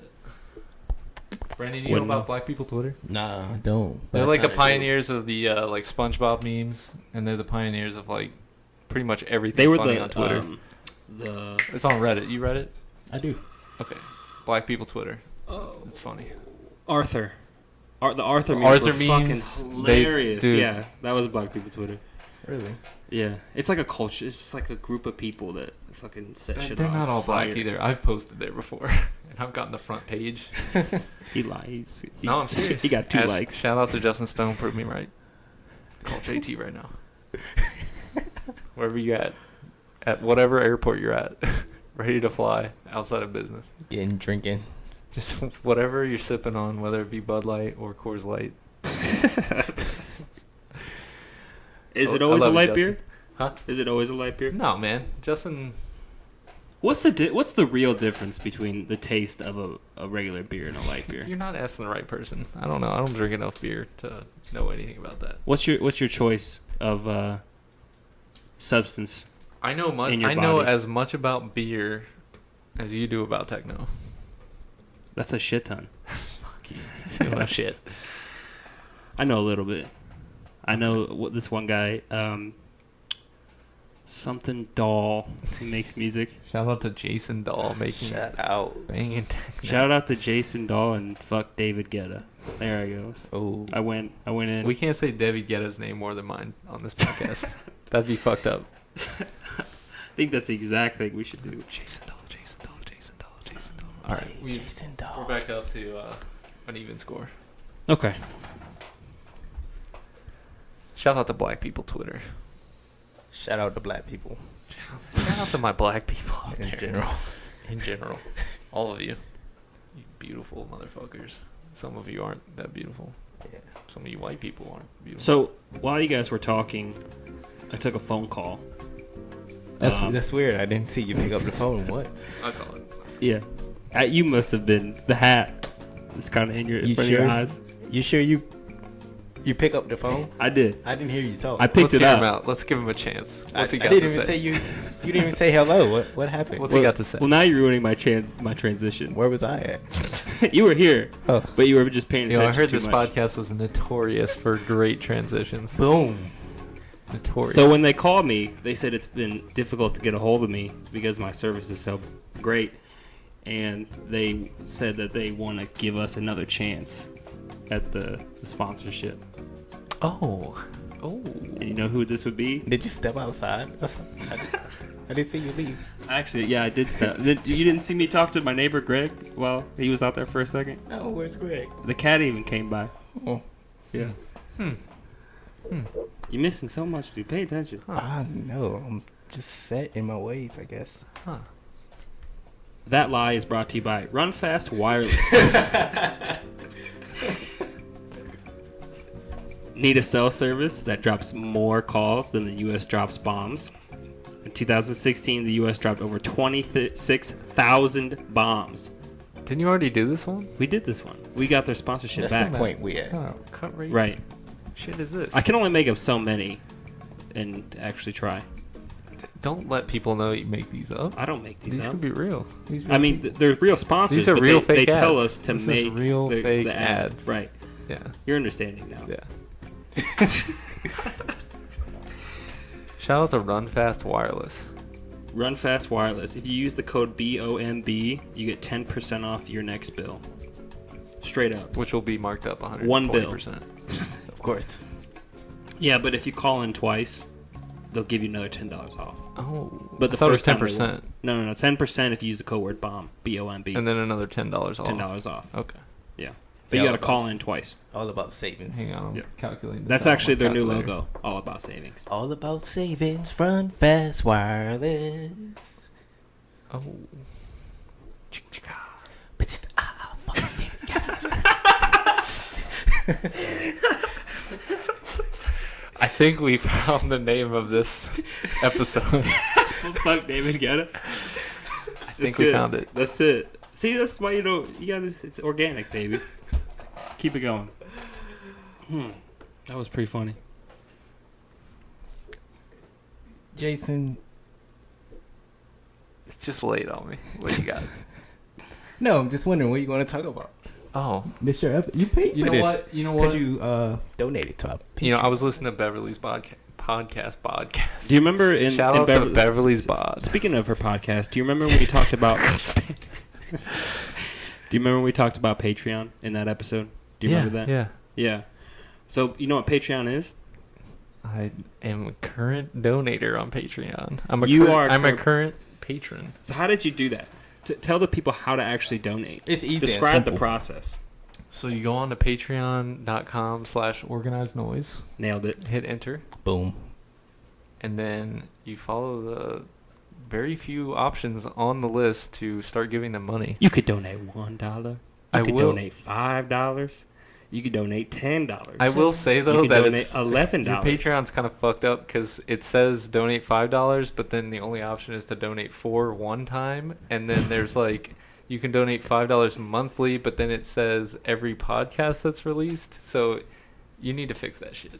Brandon, you know Wouldn't about know. black people Twitter? Nah, I don't. They're like the pioneers of the like SpongeBob memes, and they're the pioneers of like pretty much everything They were funny the on Twitter. It's on Reddit. You read it? I do. Okay. Black people Twitter. Oh. It's funny. Arthur. The Arthur memes Arthur were memes, fucking hilarious. dude. Yeah, that was black people Twitter. Really? Yeah, it's like a culture. It's just like a group of people that fucking set shit They're on not all fire. black either. I've posted there before, and I've gotten the front page. He lies. No, I'm serious. He got 2 likes. Shout out to Justin Stone. Prove me right. Call JT right now. Wherever you at whatever airport you're at, ready to fly outside of business. Getting drinking. Just whatever you're sipping on, whether it be Bud Light or Coors Light. Is it I always a love you, light Justin. beer? Huh? Is it always a light beer? No, man. Justin. What's the real difference between the taste of a regular beer and a light beer? You're not asking the right person. I don't know. I don't drink enough beer to know anything about that. What's your choice of substance? I know much. In your I know body. as much about beer as you do about techno. That's a shit ton. Fuck you. You know shit. I know a little bit. I know what this one guy, something Doll, he makes music. Shout out to Jason Dahl making Shout out. banging techno. Shout out to Jason Doll and fuck David Guetta. There he goes. Oh. I went in. We can't say David Guetta's name more than mine on this podcast. That'd be fucked up. I think that's the exact thing we should do. Jason Dahl, Jason Dahl, Jason Dahl, All right, Jason We're Dog. back up to an even score. Okay. Shout out to Black People Twitter. Shout out to black people Shout out to my black people out in there. general. In general, all of you, you beautiful motherfuckers. Some of you aren't that beautiful. Yeah. Some of you white people aren't beautiful. So while you guys were talking, I took a phone call. That's weird. I didn't see you pick up the phone once. I saw it. Yeah. You must have been the hat. It's kind of in You front of your sure? eyes. You sure you pick up the phone? I did. I didn't hear you talk. I picked Let's it hear up. him out. Let's give him a chance. What's he I got didn't to even say? say you didn't even say hello. What happened? What's he got to say? Well, now you're ruining my transition. Where was I at? You were here, Oh, but you were just paying You know, attention I heard too this much. podcast was notorious for great transitions. boom. Notorious. So when they called me, they said it's been difficult to get a hold of me because my service is so great, and they said that they want to give us another chance at the sponsorship. oh. And you know who this would be? Did you step outside? I didn't see you leave. Actually, yeah, I did stop. You didn't see me talk to my neighbor Greg while he was out there for a second? Oh, where's Greg? The cat even came by. Oh, Yeah. You're missing so much, dude. Pay attention. I know. I'm just set in my ways, I guess. Huh. That lie is brought to you by Run Fast Wireless. Need a cell service that drops more calls than the U.S. drops bombs? In 2016, the U.S. dropped over 26,000 bombs. Didn't you already do this one? We did this one. We got their sponsorship That's back. the point we at. Oh, cut rate. Right. Shit is this? I can only make up so many and actually try. Don't let people know you make these up. I don't make these These up. could be real. I mean, they're real sponsors. These are but real they fake tell ads. us to This is make real the fake ad. ads. Right. Yeah. You're understanding now. Yeah. Shout out to Run Fast Wireless. Run Fast Wireless. If you use the code BOMB, you get 10% off your next bill. Straight up. Which will be marked up 120%. One bill. Of course. Yeah, but if you call in twice, they'll give you another $10 off. Oh. But the I thought first it time was they 10%. won't. No, 10% if you use the code word BOMB, B-O-M-B. And then another $10 off. $10 off. Okay. Yeah. But Yeah, you got to all call about- in twice. All about savings. Hang on. I'm Yeah. calculating this That's out on actually my their new calculator. logo. All about savings. All about savings. Run Fast Wireless. Oh. But just fuck David Guetta. I think we found the name of this episode. Fuck David Guetta. I think we found it. That's it. See, that's why you gotta, it's organic, baby. Keep it going. That was pretty funny. Jason. It's just late on me. What you got? No, I'm just wondering what you want to talk about. Oh. This your episode. You paid You for know this. what? You know Because what? you donated to our You know, I Patreon. was listening to Beverly's podcast. Do you remember in Shout in out to Beverly's bod. Speaking of her podcast, do you remember when we talked about? Do you remember when we talked about Patreon in that episode? Do you remember that? Yeah. Yeah. So you know what Patreon is? I am a current donator on Patreon. I'm a current patron. So how did you do that? Tell the people how to actually donate. It's easy. Describe and the simple. process. So you go on to patreon.com/organized noise, Nailed it. hit enter, Boom. and then you follow the very few options on the list to start giving them money. You could donate $1. I You could will- donate $5. You could donate $10. I will say though you that could it's donate $11. your Patreon's kind of fucked up because it says donate $5, but then the only option is to donate $4 one time, and then there's like you can donate $5 monthly, but then it says every podcast that's released. So you need to fix that shit.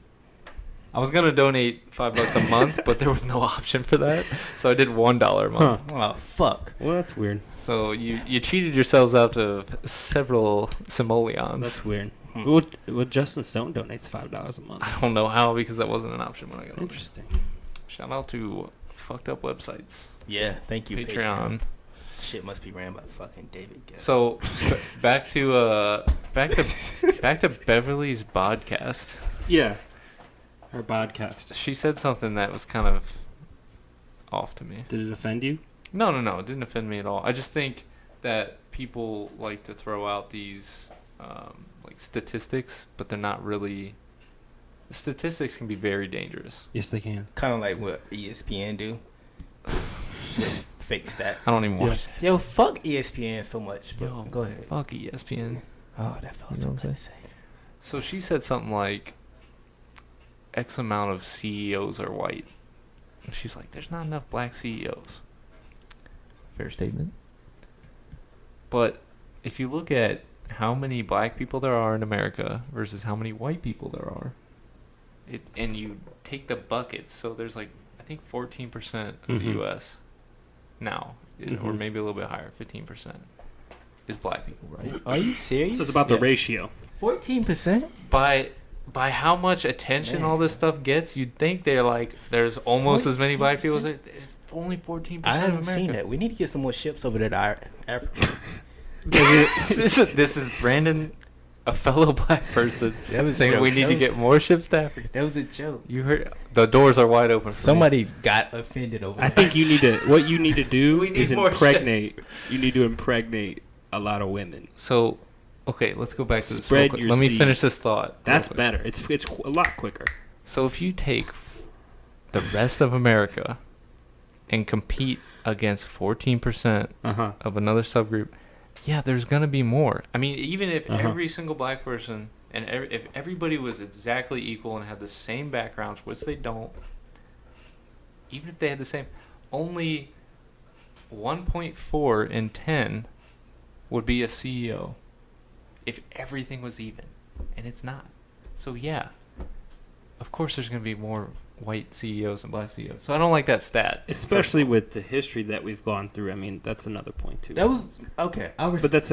I was gonna donate $5 a month, but there was no option for that, so I did $1 a month. Oh, fuck. Well, that's weird. So you cheated yourselves out of several simoleons. That's weird. Well, Justin Stone donates $5 a month. I don't know how because that wasn't an option when I got on. Interesting. Shout out to fucked up websites. Yeah, thank you, Patreon. Shit must be ran by fucking David Guetta. So back to Beverly's podcast. Yeah. Her podcast. She said something that was kind of off to me. Did it offend you? No, it didn't offend me at all. I just think that people like to throw out these like statistics, but they're not really. Statistics can be very dangerous. Yes, they can. Kind of like what ESPN do. Fake stats. I don't even watch that. Yo, fuck ESPN so much. But Yo, go ahead. Fuck ESPN. Oh, that felt You know so what good I'm to say. So she said something like, X amount of CEOs are white. And she's like, there's not enough black CEOs. Fair statement. But if you look at how many black people there are in America versus how many white people there are, and you take the buckets, so there's like, I think 14% of the U.S. now, or maybe a little bit higher, 15%, is black people, right? Are you serious? So it's about the ratio. 14%? By how much attention all this stuff gets, you'd think they're like, there's almost as many black people as there. There's only 14% I of haven't America. seen that. We need to get some more ships over there to Africa. This is Brandon, a fellow black person, That was a saying joke. we need to get more ships to Africa. That was a joke. You heard? The doors are wide open. For Somebody's got offended over I that. think what you need to do We need is more impregnate. You need to impregnate a lot of women. So, okay, let's go back to this. Spread Real quick. your Let me seed. finish this thought. That's real quick. better. It's a lot quicker. So if you take the rest of America and compete against 14% of another subgroup, yeah, there's gonna be more. I mean, even if every single black person and if everybody was exactly equal and had the same backgrounds, which they don't, even if they had the same, only 1.4 in 10 would be a CEO if everything was even, and it's not. So yeah, of course there's going to be more white CEOs than black CEOs. So I don't like that stat. Especially with the history that we've gone through. I mean, that's another point too. That was okay. But that's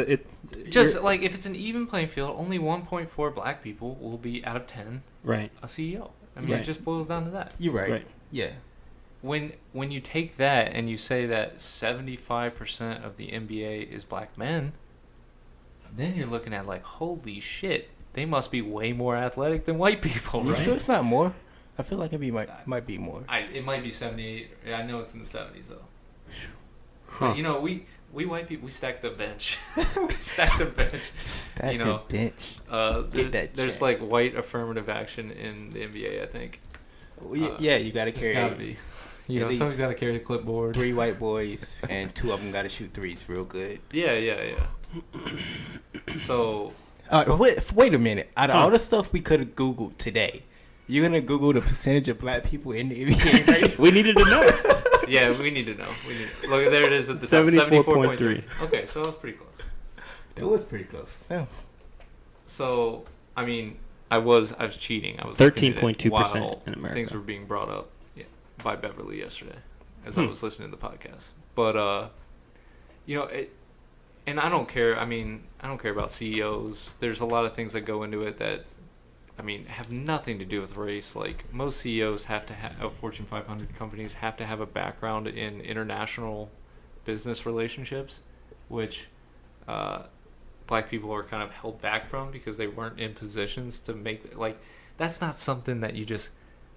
Just like if it's an even playing field, only 1.4 black people will be out of 10 right. a CEO. I mean, Right. it just boils down to that. You're right. Right. Yeah. When you take that and you say that 75% of the NBA is black men, then you're looking at like, holy shit, they must be way more athletic than white people, You right? sure it's not more? I feel like might be more. It might be 78. I know it's in the 70s though. Huh. But you know, we white people, we stack the bench. Stack the bench. Stack You know, the bench. There's check. like white affirmative action in the NBA, I think. Yeah, you got to There's carry. gotta be. You know, at somebody's least got to carry the clipboard. 3 3 white boys and 2 of them got to shoot threes real good. Yeah. So, Wait a minute. Out of all the stuff we could have Googled today, you're gonna Google the percentage of black people in the NBA, right? We needed to know. yeah, we need to know. Look, there it is at the top. 74.3. Okay, so that was pretty close. It was pretty close. Yeah. So, I mean, I was cheating. I was 13.2% in America. Things were being brought up by Beverly yesterday as I was listening to the podcast. But you know, and I don't care. I mean, I don't care about CEOs. There's a lot of things that go into it that, I mean, have nothing to do with race. Like most CEOs have to have Fortune 500 companies have to have a background in international business relationships, which black people are kind of held back from because they weren't in positions to make like that's not something that you just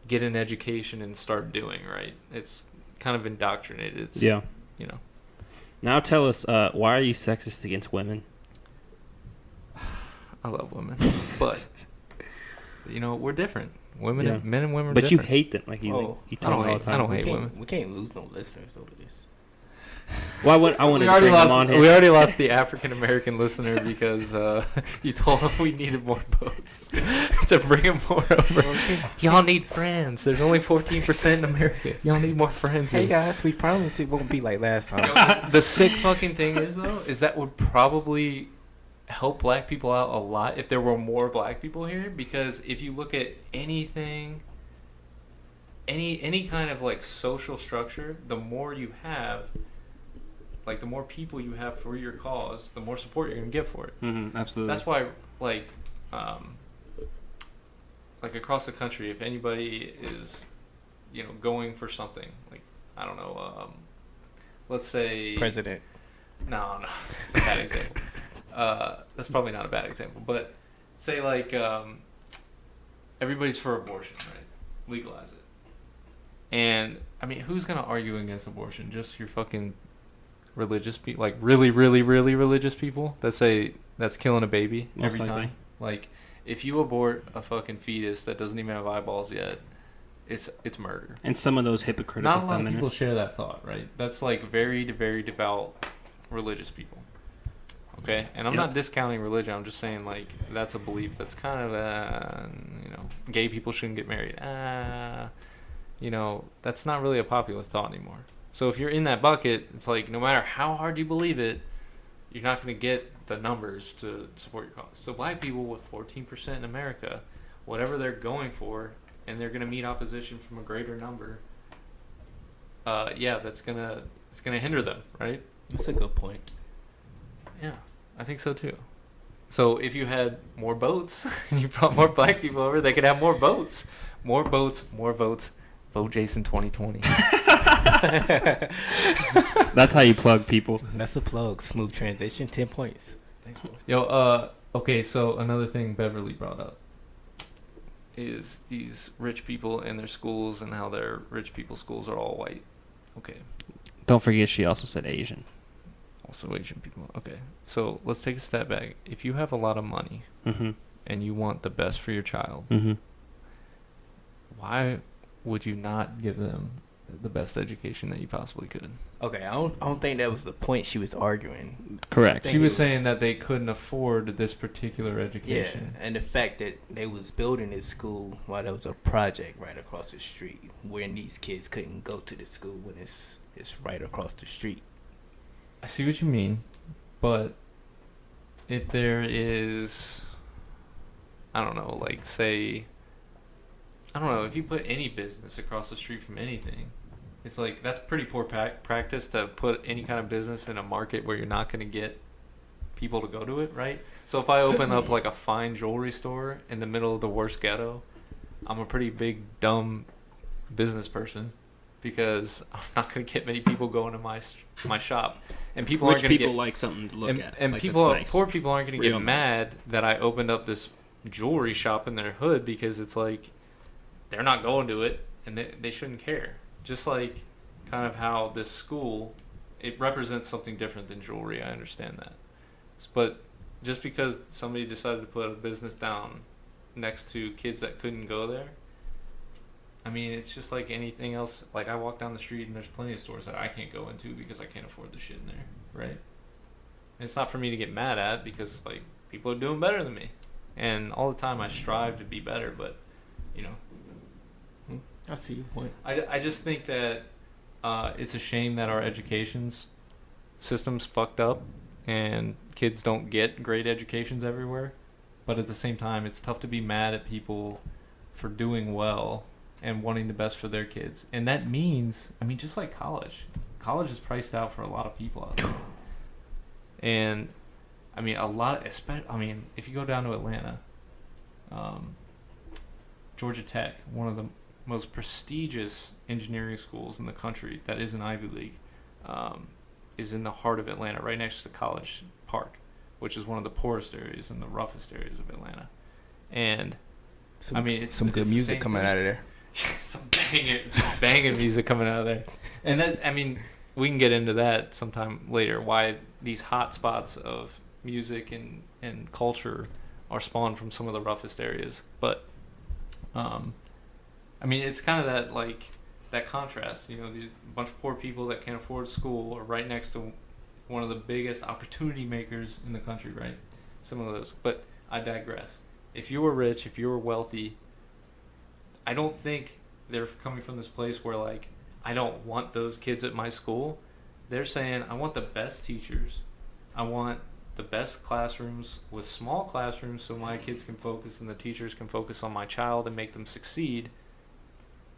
get an education and start doing, right? It's kind of indoctrinated. It's, you know. Now tell us, why are you sexist against women? I love women, but you know we're different. Men and women are but different. you hate them, like you I tell don't them all hate- the time. I don't hate we women. We can't lose no listeners over this. Well, I wanted to bring them on here. We already lost the African American listener because you told them we needed more boats to bring them more over. Y'all need friends. There's only 14% in America. Y'all need more friends. Hey guys, we promise it won't be like last time. The sick fucking thing is though, is that would probably help black people out a lot if there were more black people here. Because if you look at anything, any kind of like social structure, the more you have. Like the more people you have for your cause, the more support you're gonna get for it. Mm-hmm, absolutely. That's why, like across the country, if anybody is, you know, going for something, like I don't know, let's say President. No, that's a bad example. That's probably not a bad example, but say like everybody's for abortion, right? Legalize it. And I mean, who's gonna argue against abortion? Just your fucking religious people, like really, really, really religious people that say that's killing a baby every time. Like, if you abort a fucking fetus that doesn't even have eyeballs yet, it's murder. And some of those hypocritical Not a lot feminists. of people share that thought, right? That's like very, very devout religious people. Okay, and I'm not discounting religion. I'm just saying, like, that's a belief that's kind of, gay people shouldn't get married. That's not really a popular thought anymore. So if you're in that bucket, it's like, no matter how hard you believe it, you're not going to get the numbers to support your cause. So black people with 14% in America, whatever they're going for, and they're going to meet opposition from a greater number, it's gonna hinder them, right? That's a good point. Yeah, I think so too. So if you had more boats, and you brought more black people over, they could have more boats. More boats, more votes. Vote Jason 2020. That's how you plug people. That's a plug. Smooth transition, 10 points. Thanks, boy. Yo, okay, so another thing Beverly brought up is these rich people in their schools and how their rich people schools are all white. Okay. Don't forget she also said Asian. Also Asian people. Okay. So let's take a step back. If you have a lot of money and you want the best for your child, why would you not give them the best education that you possibly could? Okay, I don't think that was the point she was arguing. Correct. She was saying that they couldn't afford this particular education. Yeah, and the fact that they was building this school while there was a project right across the street, when these kids couldn't go to the school when it's right across the street. I see what you mean, but if there is, I don't know, like say, I don't know, if you put any business across the street from anything, it's like that's pretty poor practice to put any kind of business in a market where you're not going to get people to go to it, right? So if I open up like a fine jewelry store in the middle of the worst ghetto, I'm a pretty big dumb business person because I'm not going to get many people going to my shop, and people aren't going to get like something to look at, and like, people, nice. Poor people aren't going to get Real mad that I opened up this jewelry shop in their hood because it's like they're not going to it and they shouldn't care. Just like kind of how this school, it represents something different than jewelry. I understand that. But just because somebody decided to put a business down next to kids that couldn't go there, I mean, it's just like anything else. Like I walk down the street and there's plenty of stores that I can't go into because I can't afford the shit in there, right? And it's not for me to get mad at because like people are doing better than me. And all the time I strive to be better, but I see your point. I just think that it's a shame that our education system's fucked up and kids don't get great educations everywhere. But at the same time, it's tough to be mad at people for doing well and wanting the best for their kids. And that means, I mean, just like college. College is priced out for a lot of people out there. And, I mean, if you go down to Atlanta, Georgia Tech, one of the most prestigious engineering schools in the country that is an Ivy League, is in the heart of Atlanta, right next to College Park, which is one of the poorest areas and the roughest areas of Atlanta. And it's some good music coming out of there. Some banging music coming out of there. And that, I mean, we can get into that sometime later, why these hot spots of music and culture are spawned from some of the roughest areas. But I mean, it's kind of that contrast. These bunch of poor people that can't afford school are right next to one of the biggest opportunity makers in the country, right? Some of those. But I digress. If you were rich, if you were wealthy, I don't think they're coming from this place where, like, I don't want those kids at my school. They're saying, I want the best teachers. I want the best classrooms with small classrooms so my kids can focus and the teachers can focus on my child and make them succeed.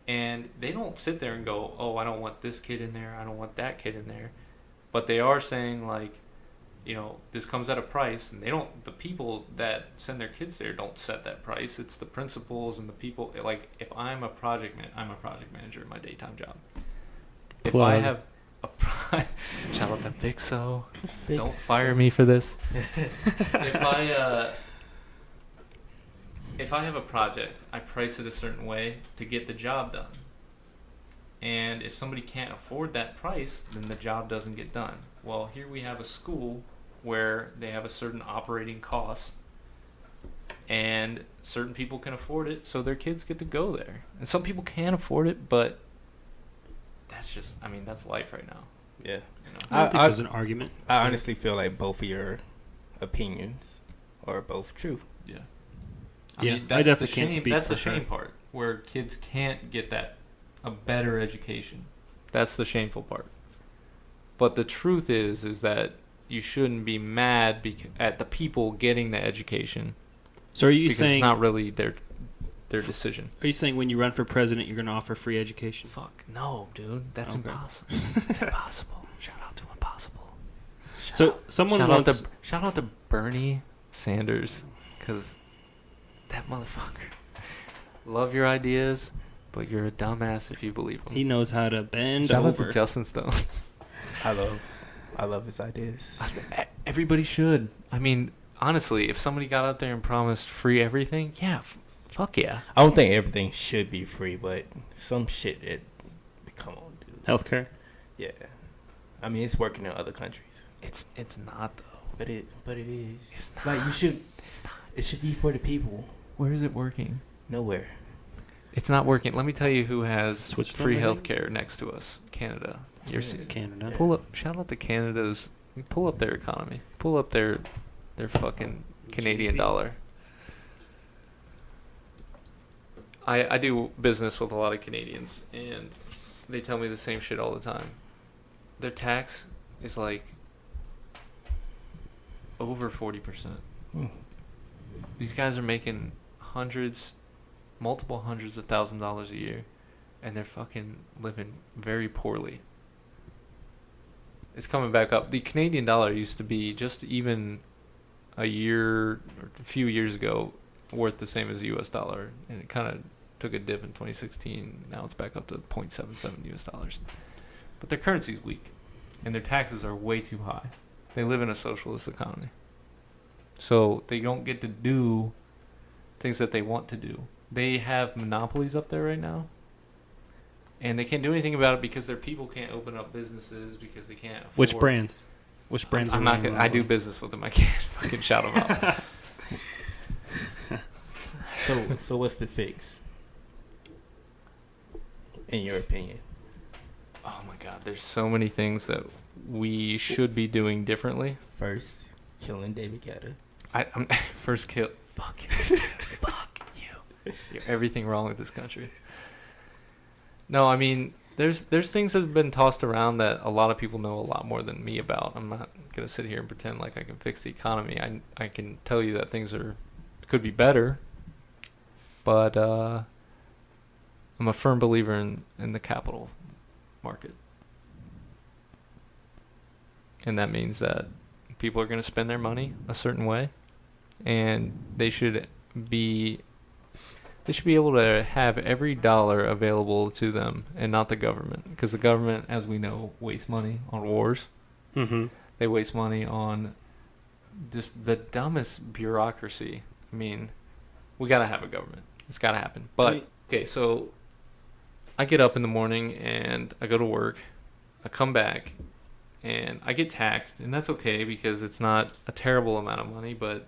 And they don't sit there and go, oh, I don't want this kid in there, I don't want that kid in there. But they are saying, like, this comes at a price, and the people that send their kids there don't set that price. It's the principals and the people. Like, if I'm a project manager in my daytime job. If I have shout out to Vixo. Don't fire me for this. If I have a project, I price it a certain way to get the job done. And if somebody can't afford that price, then the job doesn't get done. Well, here we have a school where they have a certain operating cost, and certain people can afford it, so their kids get to go there. And some people can't afford it, but that's just, I mean, that's life right now. Yeah. You know? I don't think there's an argument. I honestly feel like both of your opinions are both true. Yeah. I mean, that's I the definitely can't shame. speak That's for the shame her. part, where kids can't get a better education. That's the shameful part. But the truth is that you shouldn't be mad at the people getting the education. So are you because saying it's not really their decision? Are you saying when you run for president, you're going to offer free education? Fuck no, dude. That's Okay. impossible. It's impossible. Shout out to impossible. So someone Shout out to Bernie Sanders, because that motherfucker. Love your ideas, but you're a dumbass if you believe them. he knows how to bend Shout out over. to Justin Stone. I love his ideas. Everybody should. I mean, honestly, if somebody got out there and promised free everything, yeah, fuck yeah. I don't think everything should be free, but some shit come on, dude. Healthcare. Yeah. I mean, it's working in other countries. It's not though. But it is. It's not. Like it should be for the people. Where is it working? Nowhere. It's not working. Let me tell you who has Switzerland, free maybe? healthcare next to us. Canada. You're Yeah. Canada. Pull up. Shout out to Canada's. Pull up their economy. Pull up their fucking Canadian GDP. dollar. I do business with a lot of Canadians, and they tell me the same shit all the time. Their tax is like over 40%. Hmm. These guys are making multiple hundreds of $1,000s a year, and they're fucking living very poorly. It's coming back up. The Canadian dollar used to be just even a few years ago worth the same as the US dollar, and it kind of took a dip in 2016. Now it's back up to 0.77 US dollars. But their currency's weak, and their taxes are way too high. They live in a socialist economy. So they don't get to do things that they want to do. They have monopolies up there right now, and they can't do anything about it because their people can't open up businesses because they can't afford. Which brands? Which brands? I'm are not running gonna. I do around? business with them. I can't fucking shout them out. So what's the fix? In your opinion? Oh my God, there's so many things that we should be doing differently. First, killing David Guetta. I'm first kill. Fuck you. Fuck you. You're everything wrong with this country. No, I mean, there's things that have been tossed around that a lot of people know a lot more than me about. I'm not gonna sit here and pretend like I can fix the economy. I can tell you that things could be better, but I'm a firm believer in the capital market, and that means that people are going to spend their money a certain way, and they should be able to have every dollar available to them and not the government, because the government, as we know, wastes money on wars. Mm-hmm. They waste money on just the dumbest bureaucracy. I mean, we got to have a government. It's got to happen. But okay, so I get up in the morning and I go to work. I come back and I get taxed, and that's okay because it's not a terrible amount of money, but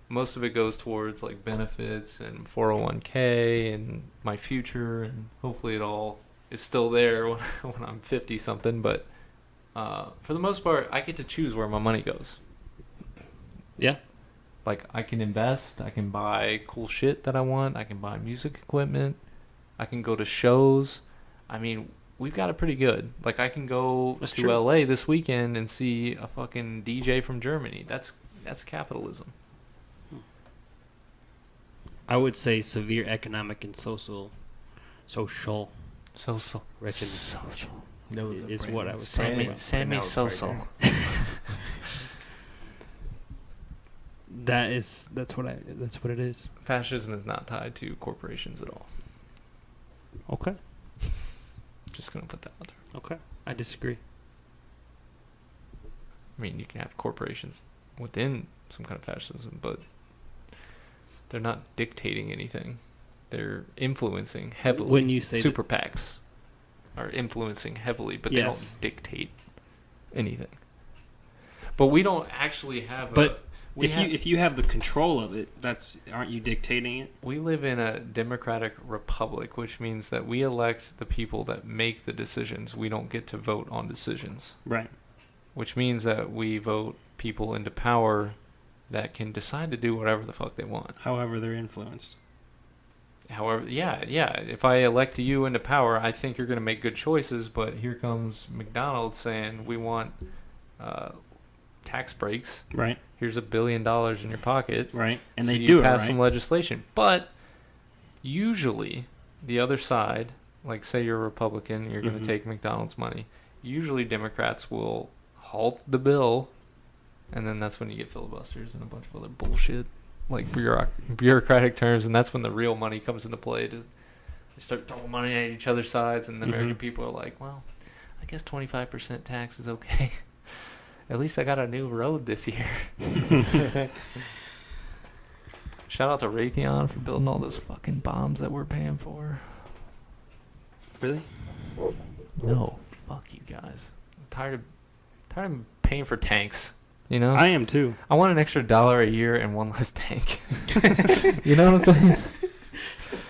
most of it goes towards like benefits and 401k and my future, and hopefully it all is still there when I'm 50 something. But for the most part, I get to choose where my money goes. Yeah. Like, I can invest, I can buy cool shit that I want, I can buy music equipment, I can go to shows. I mean, we've got it pretty good. Like, I can go That's to true. LA this weekend and see a fucking DJ from Germany. That's capitalism. I would say severe economic and social So wretchedness That was a is brand. what I was Brand talking name. about. send me That was so-so. right there. That's what it is. Fascism is not tied to corporations at all. Okay. Just gonna put that out there. Okay. I disagree. I mean, you can have corporations within some kind of fascism, but they're not dictating anything. They're influencing heavily. When you say super PACs. are influencing heavily, but they Yes. don't dictate anything. But we don't actually have. But if you have the control of it, aren't you dictating it? We live in a democratic republic, which means that we elect the people that make the decisions. We don't get to vote on decisions. Right. Which means that we vote people into power that can decide to do whatever the fuck they want. However they're influenced. However, yeah. If I elect you into power, I think you're going to make good choices, but here comes McDonald's saying we want tax breaks. Right. Here's $1 billion in your pocket. Right. And so they you do pass it, some right? legislation. But usually the other side, like say you're a Republican, you're going to take McDonald's money. Usually Democrats will halt the bill, and then that's when you get filibusters and a bunch of other bullshit, like bureaucratic terms, and that's when the real money comes into play. They start throwing money at each other's sides, and the American people are like, well, I guess 25% tax is okay. At least I got a new road this year. Shout out to Raytheon for building all those fucking bombs that we're paying for. Really? No, fuck you guys. I'm tired of paying for tanks. You know? I am too. I want an extra $1 a year and one less tank. You know what I'm saying?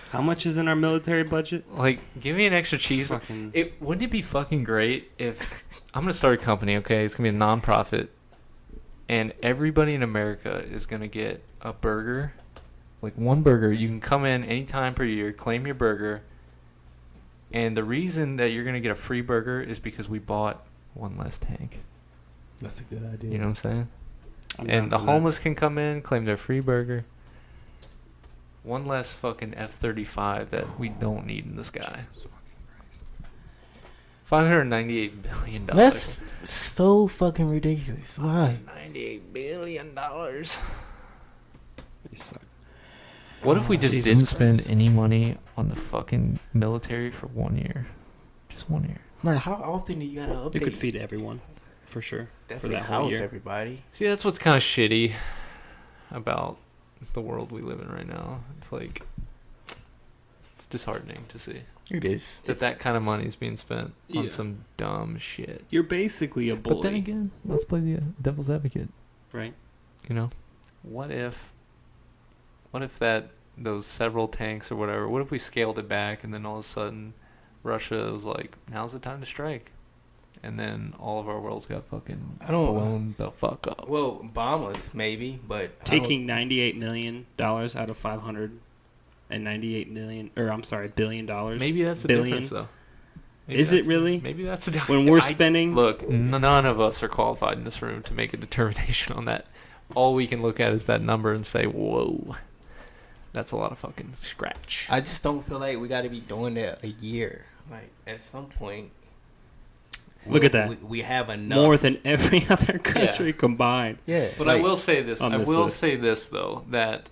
How much is in our military budget? Like, give me an extra cheese. Wouldn't it be fucking great if I'm gonna start a company? Okay, it's gonna be a non-profit, and everybody in America is gonna get a burger, like one burger. You can come in anytime per year, claim your burger, and the reason that you're gonna get a free burger is because we bought one less tank. That's a good idea. You know what I'm saying? I'm And the down for that. homeless can come in, claim their free burger. One less fucking F-35 that we don't need in the sky. $598 billion. That's so fucking ridiculous. Why? $98 billion. They suck. What if we just Jesus didn't Christ. spend any money on the fucking military for 1 year? Just 1 year. Like, how often do you gotta update? You could feed everyone, for sure. Definitely for that whole house year. everybody. See, that's what's kind of shitty about the world we live in right now. It's like, it's disheartening to see It is. that kind of money is being spent on Yeah. some dumb shit. You're basically a bully. But then again, let's play the devil's advocate. Right? You know, what if that those several tanks or whatever? What if we scaled it back and then all of a sudden, Russia was like, "Now's the time to strike," and then all of our worlds got fucking blown the fuck up. Well, bomb us maybe, but Taking $98 million out of $billion dollars. Maybe that's the difference, though. Maybe Is it that's- really? Maybe that's the difference. When we're spending... Look, none of us are qualified in this room to make a determination on that. All we can look at is that number and say, "Whoa, that's a lot of fucking scratch." I just don't feel like we got to be doing that a year. Like at some point, Look at that. We have enough. More than every other country combined. Yeah. But like, I will say this. on I this will list. say this though, that,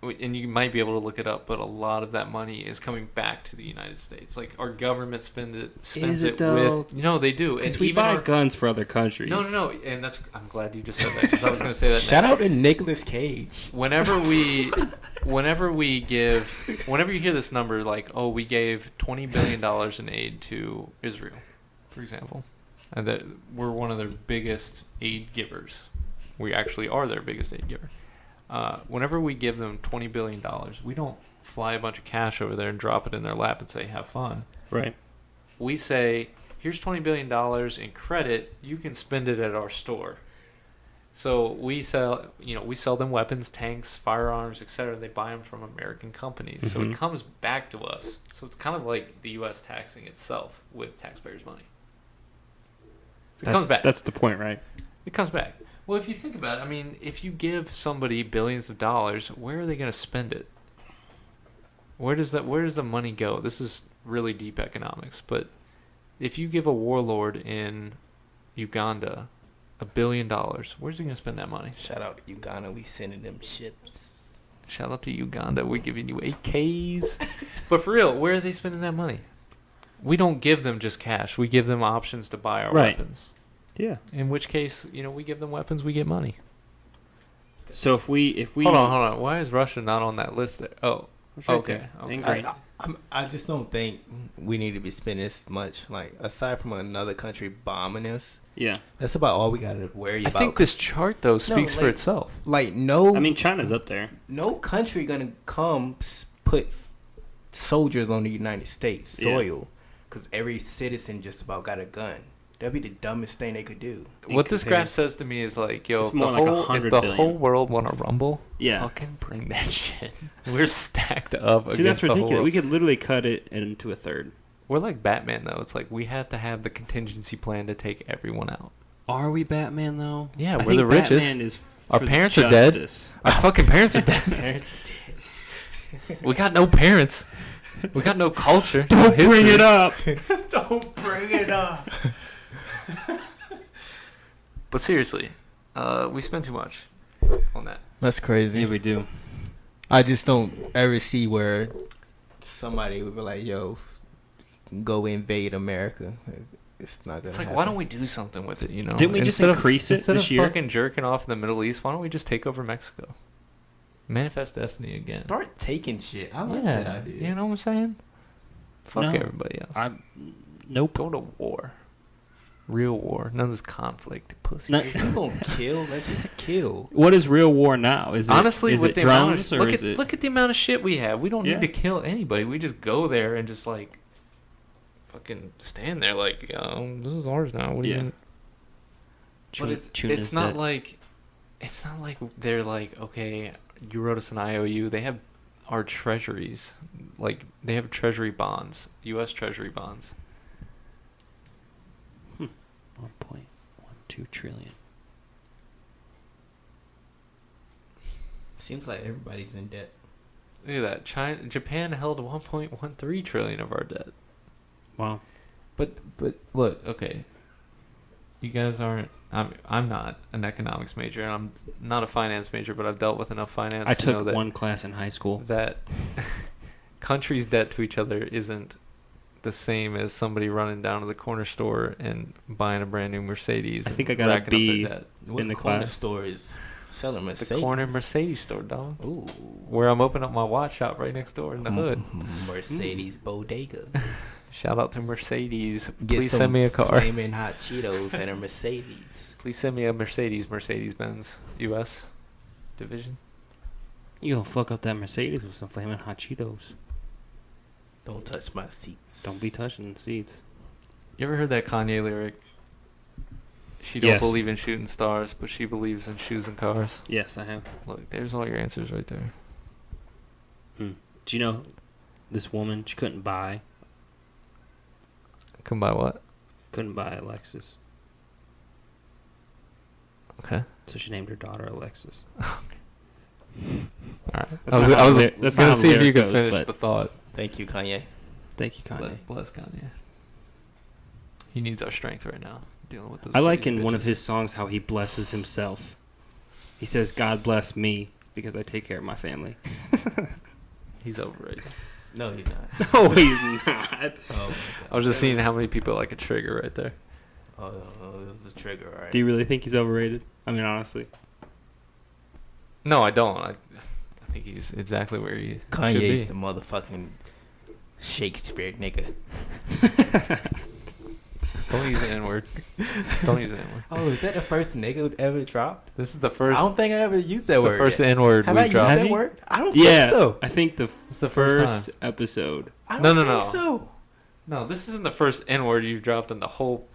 and you might be able to look it up, but a lot of that money is coming back to the United States. Like our government spends Is it it though? with. No, they do. Because And we even buy our- guns for other countries. No. And that's. I'm glad you just said that because I was going to say that. Shout next. out to Nicolas Cage. Whenever you hear this number, like, oh, we gave $20 billion in aid to Israel, for example, and that we're one of their biggest aid givers. We actually are their biggest aid giver. Whenever we give them $20 billion, we don't fly a bunch of cash over there and drop it in their lap and say, have fun. Right. We say, here's $20 billion in credit. You can spend it at our store. So we sell them weapons, tanks, firearms, etc. They buy them from American companies. So it comes back to us. So it's kind of like the U.S. taxing itself with taxpayers' money. So it comes back. That's the point, right? It comes back. Well, if you think about it, I mean, if you give somebody billions of dollars, where are they going to spend it? Where does the money go? This is really deep economics, but if you give a warlord in Uganda $1 billion, where's he going to spend that money? Shout out to Uganda. We sending them ships. Shout out to Uganda. We're giving you AKs. But for real, where are they spending that money? We don't give them just cash. We give them options to buy our Right. weapons. Yeah. In which case, we give them weapons, we get money. So if we Hold on. Why is Russia not on that list there? Oh, It's right okay. there. Okay. In green. I just don't think we need to be spending this much. Like, aside from another country bombing us, Yeah. that's about all we got to worry I about. think this chart though speaks for itself. Like, no, I mean, China's up there. no country gonna come put soldiers on the United States soil because every citizen just about got a gun. That'd be the dumbest thing they could do. What this graph says to me is like, yo, It's if the, more like whole, 100 if the billion. whole world want to rumble, Yeah. fucking bring that shit. We're stacked up See, against that's the whole ridiculous. world. We could literally cut it into a third. We're like Batman, though. It's like we have to have the contingency plan to take everyone out. Are we Batman, though? Yeah, I we're think the richest. Batman is Our for parents are dead. justice. Our fucking parents are dead. Parents are dead. We got no parents. We got no culture. Don't no bring history. it up. Don't bring it up. But seriously, we spend too much on that. That's crazy. Yeah, we do. I just don't ever see where somebody would be like, "Yo, go invade America." It's not gonna. It's like, happen. why don't we do something with it? You know, Didn't we just increase it instead this of year? fucking jerking off in the Middle East? Why don't we just take over Mexico? Manifest destiny again. Start taking shit? I like yeah, that idea. you know what I'm saying? Fuck No. everybody else. Nope. Go to war. Real war. None of this conflict. Pussy. No. If we gonna kill, let's just kill. What is real war now? Is it, Honestly, is with it the amount drones of or is it? look at the amount of shit we have. We don't Yeah. need to kill anybody. We just go there and just like fucking stand there like, this is ours now. What do Yeah. you? But it's not like they're like, okay, you wrote us an IOU. They have our treasuries, like they have treasury bonds, U.S. treasury bonds. 1.12 trillion. Seems like everybody's in debt. Look at that. Japan held 1.13 trillion of our debt. Wow. But look, okay. You guys aren't. I'm not an economics major, and I'm not a finance major, but I've dealt with enough finance. I to know took that, one class in high school. that countries' debt to each other isn't the same as somebody running down to the corner store and buying a brand new Mercedes. I think and I got a racking up B. their debt. What In the corner class. stores selling Mercedes? The corner Mercedes store, dog. Ooh, Where I'm opening up my watch shop right next door in the hood. Mercedes bodega. Shout out to Mercedes. Get Please some send me a car. Flaming hot Cheetos and a Mercedes. Please send me a Mercedes-Benz US division. You gonna fuck up that Mercedes with some flaming hot Cheetos. Don't touch my seats. Don't be touching the seats. You ever heard that Kanye lyric? She don't Yes. believe in shooting stars, but she believes in shoes and cars. Yes, I have. Look, there's all your answers right there. Do you know this woman? She couldn't buy Come by what? a Lexus, Okay. so she named her daughter Alexis. All right. That's I was not how gonna that's not how the see if you lyric could goes, finish but- the thought. Thank you, Kanye. Thank you, Kanye. Bless Kanye. He needs our strength right now. Dealing with those I like crazy in one of bitches. his songs how he blesses himself. He says, "God bless me because I take care of my family." He's overrated. No, he's not. No, he's not. Oh, I was just seeing how many people like a trigger right there. oh, it was a trigger, all right. Do you really think he's overrated? I mean, honestly. No, I don't. I think he's exactly where he Kanye's should the motherfucking Shakespeare nigga. be. Don't use the N-word. Don't use the N-word. Oh, is that the first nigga ever dropped? This is the first. I don't think I ever used that it's word. the first yet. N-word Have we I used dropped. that Have you? word? I don't Yeah, think so. I think the It's the first first episode. I No, don't no, think no. so. No, this isn't the first N-word you've dropped in the whole.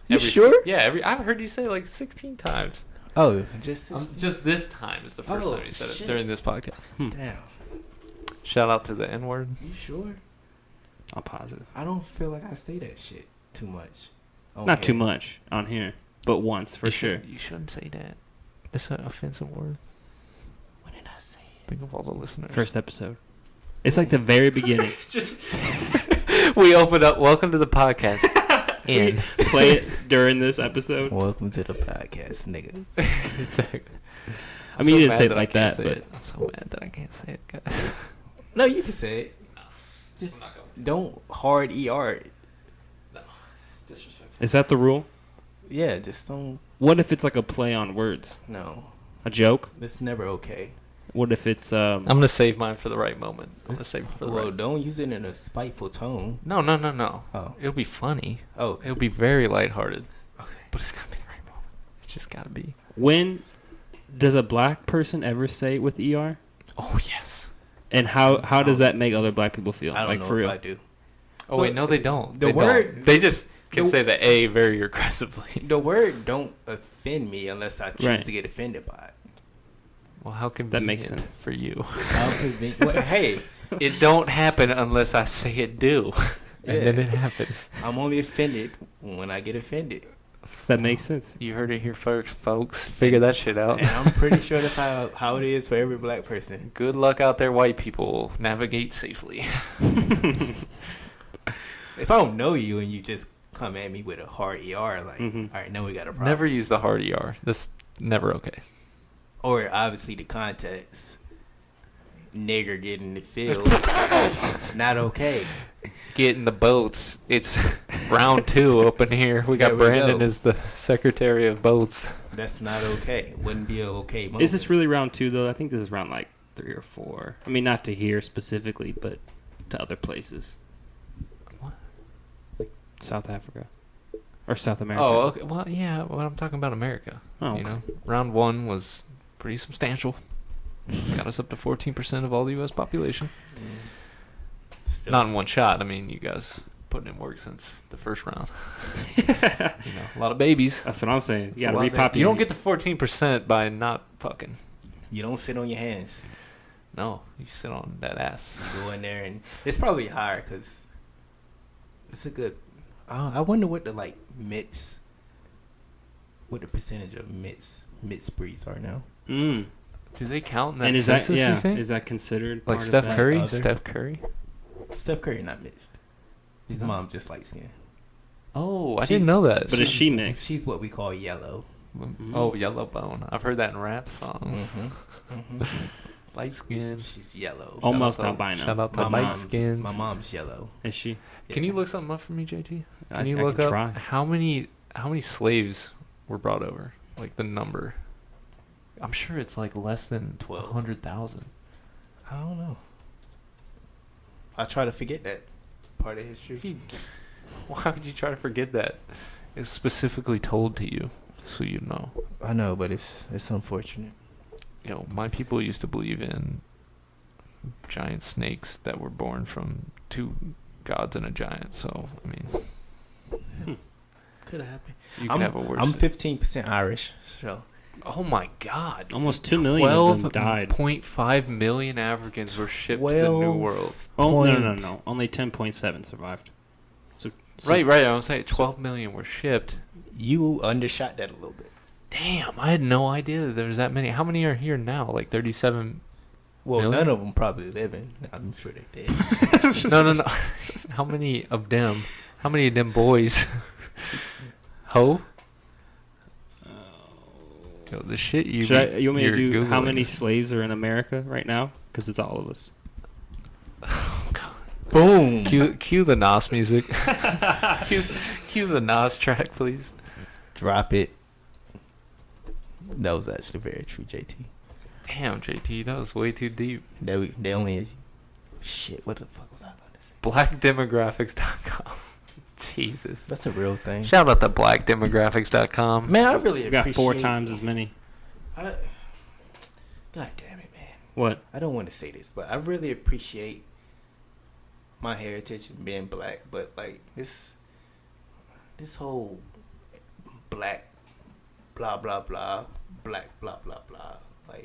You sure? Yeah, I've heard you say it like 16 times. Oh, just Just this time is the first Oh, time you said shit. it during this podcast. damn. Shout out to the N-word. You sure? I'm positive. I don't feel like I say that shit too much. Not too much on here, but once for sure. You shouldn't say that. It's an offensive word. When did I say it? Think of all the listeners. First episode. It's like the very beginning. We opened up. Welcome to the podcast. In. Play it during this episode. Welcome to the podcast, niggas. Exactly. I mean, you didn't say it like that, but I'm so mad that I can't say it, guys. No, you can say it. Just don't hard ER it. No, it's disrespectful. is that the rule? Yeah, just don't. What if it's like a play on words? No, A joke? it's never okay. What if it's I'm gonna save mine for the right moment. I'm gonna save it for the Well, right. don't use it in a spiteful tone. No. Oh. It'll be funny. Oh. It'll be very lighthearted. Okay. But it's gotta be the right moment. It's just gotta be. when does a black person ever say it with ER? Oh yes. And how does that make other black people feel? I don't like know for if real. I do. Oh wait, no, they don't. The They word- don't. They just can the- say the A very aggressively. The word don't offend me unless I choose Right. to get offended by it. Well, how That convenient makes sense. for you. Well, hey, It don't happen unless I say it do, and then Yeah. it happens. I'm only offended when I get offended. That makes sense. You heard it here first, folks. Figure that shit out. And I'm pretty sure that's how it is for every black person. Good luck out there, white people. Navigate safely. If I don't know you and you just come at me with a hard ER, like, Mhm. all right, now we got a problem. Never use the hard ER. That's never okay. Or obviously the context. Nigger getting the field. Not okay. Get in the boats. It's round 2 up in here. We got There we Brandon go. as the secretary of boats. That's not okay. Wouldn't be an okay moment. Is this really round 2 though? I think this is round like 3 or 4. I mean, not to here specifically, but to other places. What? Like South Africa or South America. Oh, okay. Well, yeah. Well, I'm talking about America. Oh, You okay. know, round 1 was pretty substantial. Got us up to 14% of all the U.S. population. Still, Not in one shot. I mean, you guys putting in work since the first round. You know, a lot of babies. That's what I'm saying. It's You a got to lot of- repopulate. You don't get to 14% by not fucking. you don't sit on your hands. No, you sit on that ass. You go in there and it's probably higher because it's a good. I wonder what the what the percentage of mitts breeds are now. Mm. Do they count in that And is census, that you yeah? think? Is that considered Like part Steph of that? Curry? other? Steph Curry? Steph Curry not mixed. His He's not? mom's just light skin. Oh, I She's- didn't know that. But is she mixed? She's what we call yellow. Oh, yellow bone. I've heard that in rap songs. Mm-hmm. Light skin. She's yellow. Almost Shout out to- albino. Shout out to light skins. My mom's yellow. Is she? Can Yeah. you look something up for me, JT? I- Can you I look can up try. how many slaves were brought over? Like the number. I'm sure it's like less than 100,000. I don't know. I try to forget that part of history. Why would you try to forget that? It's specifically told to you, so you know. I know, but it's unfortunate. You know, my people used to believe in giant snakes that were born from 2 gods and a giant. So I mean, Could have happened. you could have a worse. I'm 15% Irish, so Oh my God! Almost 2 million of them died. 12.5 million Africans were shipped to the New 12 World. Oh no, point- no, no! Only 10.7 survived. So Right. I was saying 12 million were shipped. you undershot that a little bit. Damn, I had no idea that there was that many. How many are here now? Like 37? Well, Really? none of them probably living. I'm sure they did. No. How many of them? How many of them boys? Ho? Yo, the shit you. you want me to you're do how Googling. many slaves are in America right now? Because it's all of us. Boom. Cue the Nas music. cue the Nas track, please. Drop it. That was actually very true, JT. Damn, JT, that was way too deep. They only shit. What the fuck was I going to say? Blackdemographics.com. Jesus. That's a real thing. Shout out to blackdemographics.com. Man, I really We got appreciate 4 times as many. God damn it, man. What? I don't want to say this, but I really appreciate my heritage and being black, but like this whole black blah blah blah black blah blah blah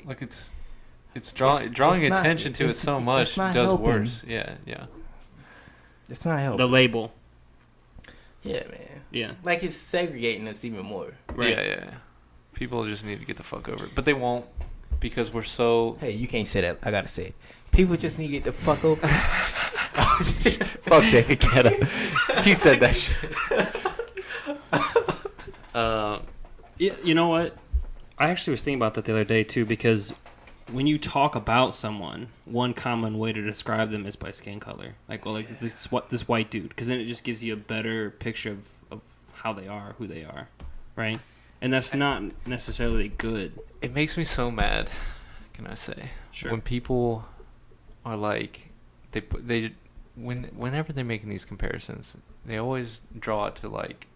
Like it's It's drawing not- attention to it it's- so it's much not does helping. worse. Yeah. it's not The helping. label. Yeah, man. Yeah. Like it's segregating us even more. Right. Yeah. People just need to get the fuck over it, but they won't because we're so. Hey, you can't say that. I gotta say it. People just need to get the fuck over. Fuck David Guetta. He said that shit. Yeah, you know what? I actually was thinking about that the other day too, because when you talk about someone, one common way to describe them is by skin color. Like, well, like this white dude, because then it just gives you a better picture of how they are, who they are, right? And that's not necessarily good. It makes me so mad can I say? Sure. When people are like, whenever they're making these comparisons, they always draw it to like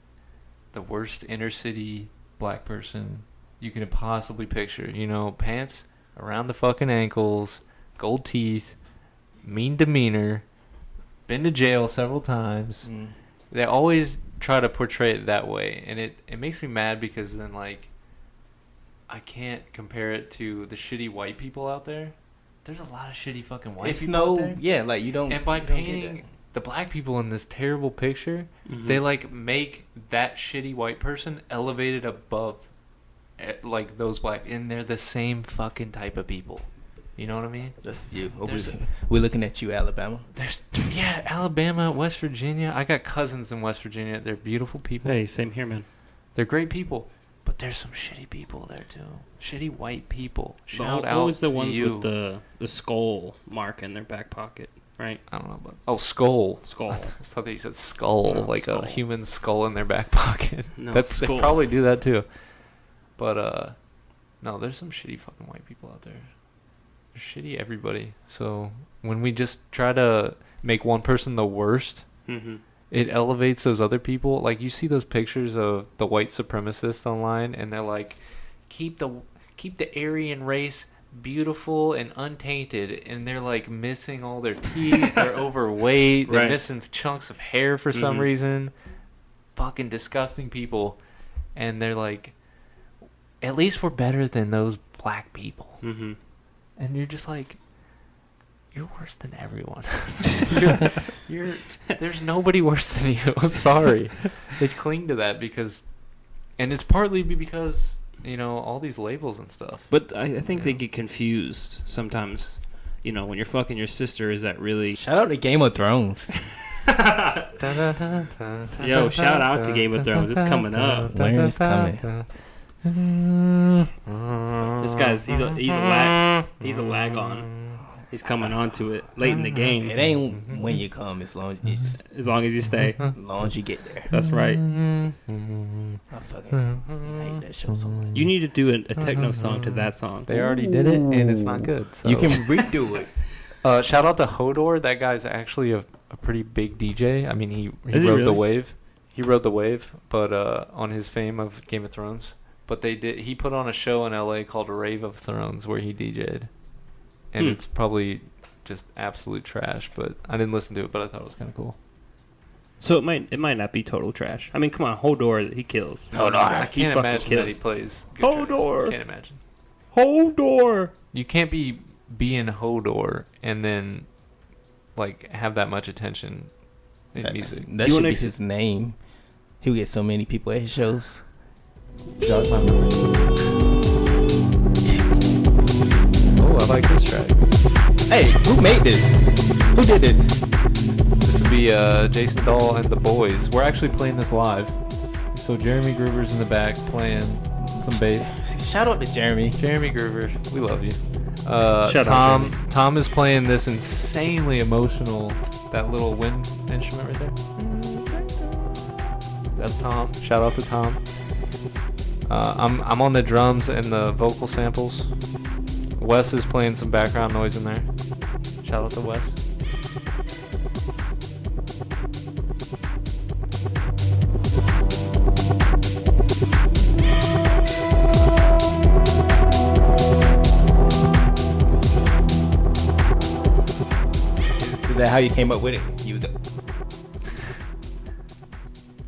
the worst inner city black person you can possibly picture. You know, pants around the fucking ankles, gold teeth, mean demeanor, been to jail several times. They always try to portray it that way, and it makes me mad because then like I can't compare it to the shitty white people out there. There's a lot of shitty fucking white people out there. Yeah, like you don't. And by you don't get painting that. the black people in this terrible picture, they like make that shitty white person elevated above like those black, and they're the same fucking type of people. You know what I mean? That's you. We're looking at you, Alabama. Yeah, Alabama, West Virginia. I got cousins in West Virginia. They're beautiful people. Hey, same here, man. They're great people. But there's some shitty people there too. Shitty white people. Shout out Always the to ones you. with the skull mark in their back pocket, right? I don't know about. Skull. Skull. I thought that you said skull, No, like skull. a human skull in their back pocket. No, They skull. probably do that too. But no, there's some shitty fucking white people out there. They're shitty everybody. So when we just try to make one person the worst, it elevates those other people. Like you see those pictures of the white supremacists online, and they're like, keep the Aryan race beautiful and untainted, and they're like missing all their teeth. They're overweight. They're Right. missing chunks of hair for some reason. Fucking disgusting people, and they're like, at least we're better than those black people. And you're just like, you're worse than everyone. There's nobody worse than you. I'm sorry. They cling to that and it's partly because, you know, all these labels and stuff. But I think they get confused sometimes. You know, when you're fucking your sister, is that really... Shout out to Game of Thrones. Yo, shout out to Game of Thrones. It's coming up. When it's coming. This guy's he's a lag on. He's coming on to it late in the game. It ain't when you come, as long As you stay. as you get there. That's right. I fucking hate that show so much. You need to do a techno song to that song. They already did it, and it's not good. So. You can redo it. Shout out to Hodor. That guy's actually a pretty big DJ. I mean, he Is he rode really? the wave. He rode the wave, but on his fame of Game of Thrones. But he put on a show in LA called Rave of Thrones where he DJ'd. And it's probably just absolute trash, but I didn't listen to it, but I thought it was kind of cool. So it might not be total trash. I mean, come on, Hodor, he kills. I He can't fucking imagine that he kills. plays good Hodor. tracks. Can't imagine. Hodor. You can't be being Hodor and then like have that much attention in music. That You should wanna be his name. He would get so many people at his shows. Jog my mind. Oh, I like this track. Hey, who made this? Who did this? This would be Jason Dahl and the boys. We're actually playing this live. So Jeremy Groover's in the back playing some bass. Shout out to Jeremy. Jeremy Groover, we love you. Shout out, Tom is playing this insanely emotional, that little wind instrument right there. That's Tom. Shout out to Tom. I'm on the drums and the vocal samples. Wes is playing some background noise in there. Shout out to Wes. Is that how you came up with it?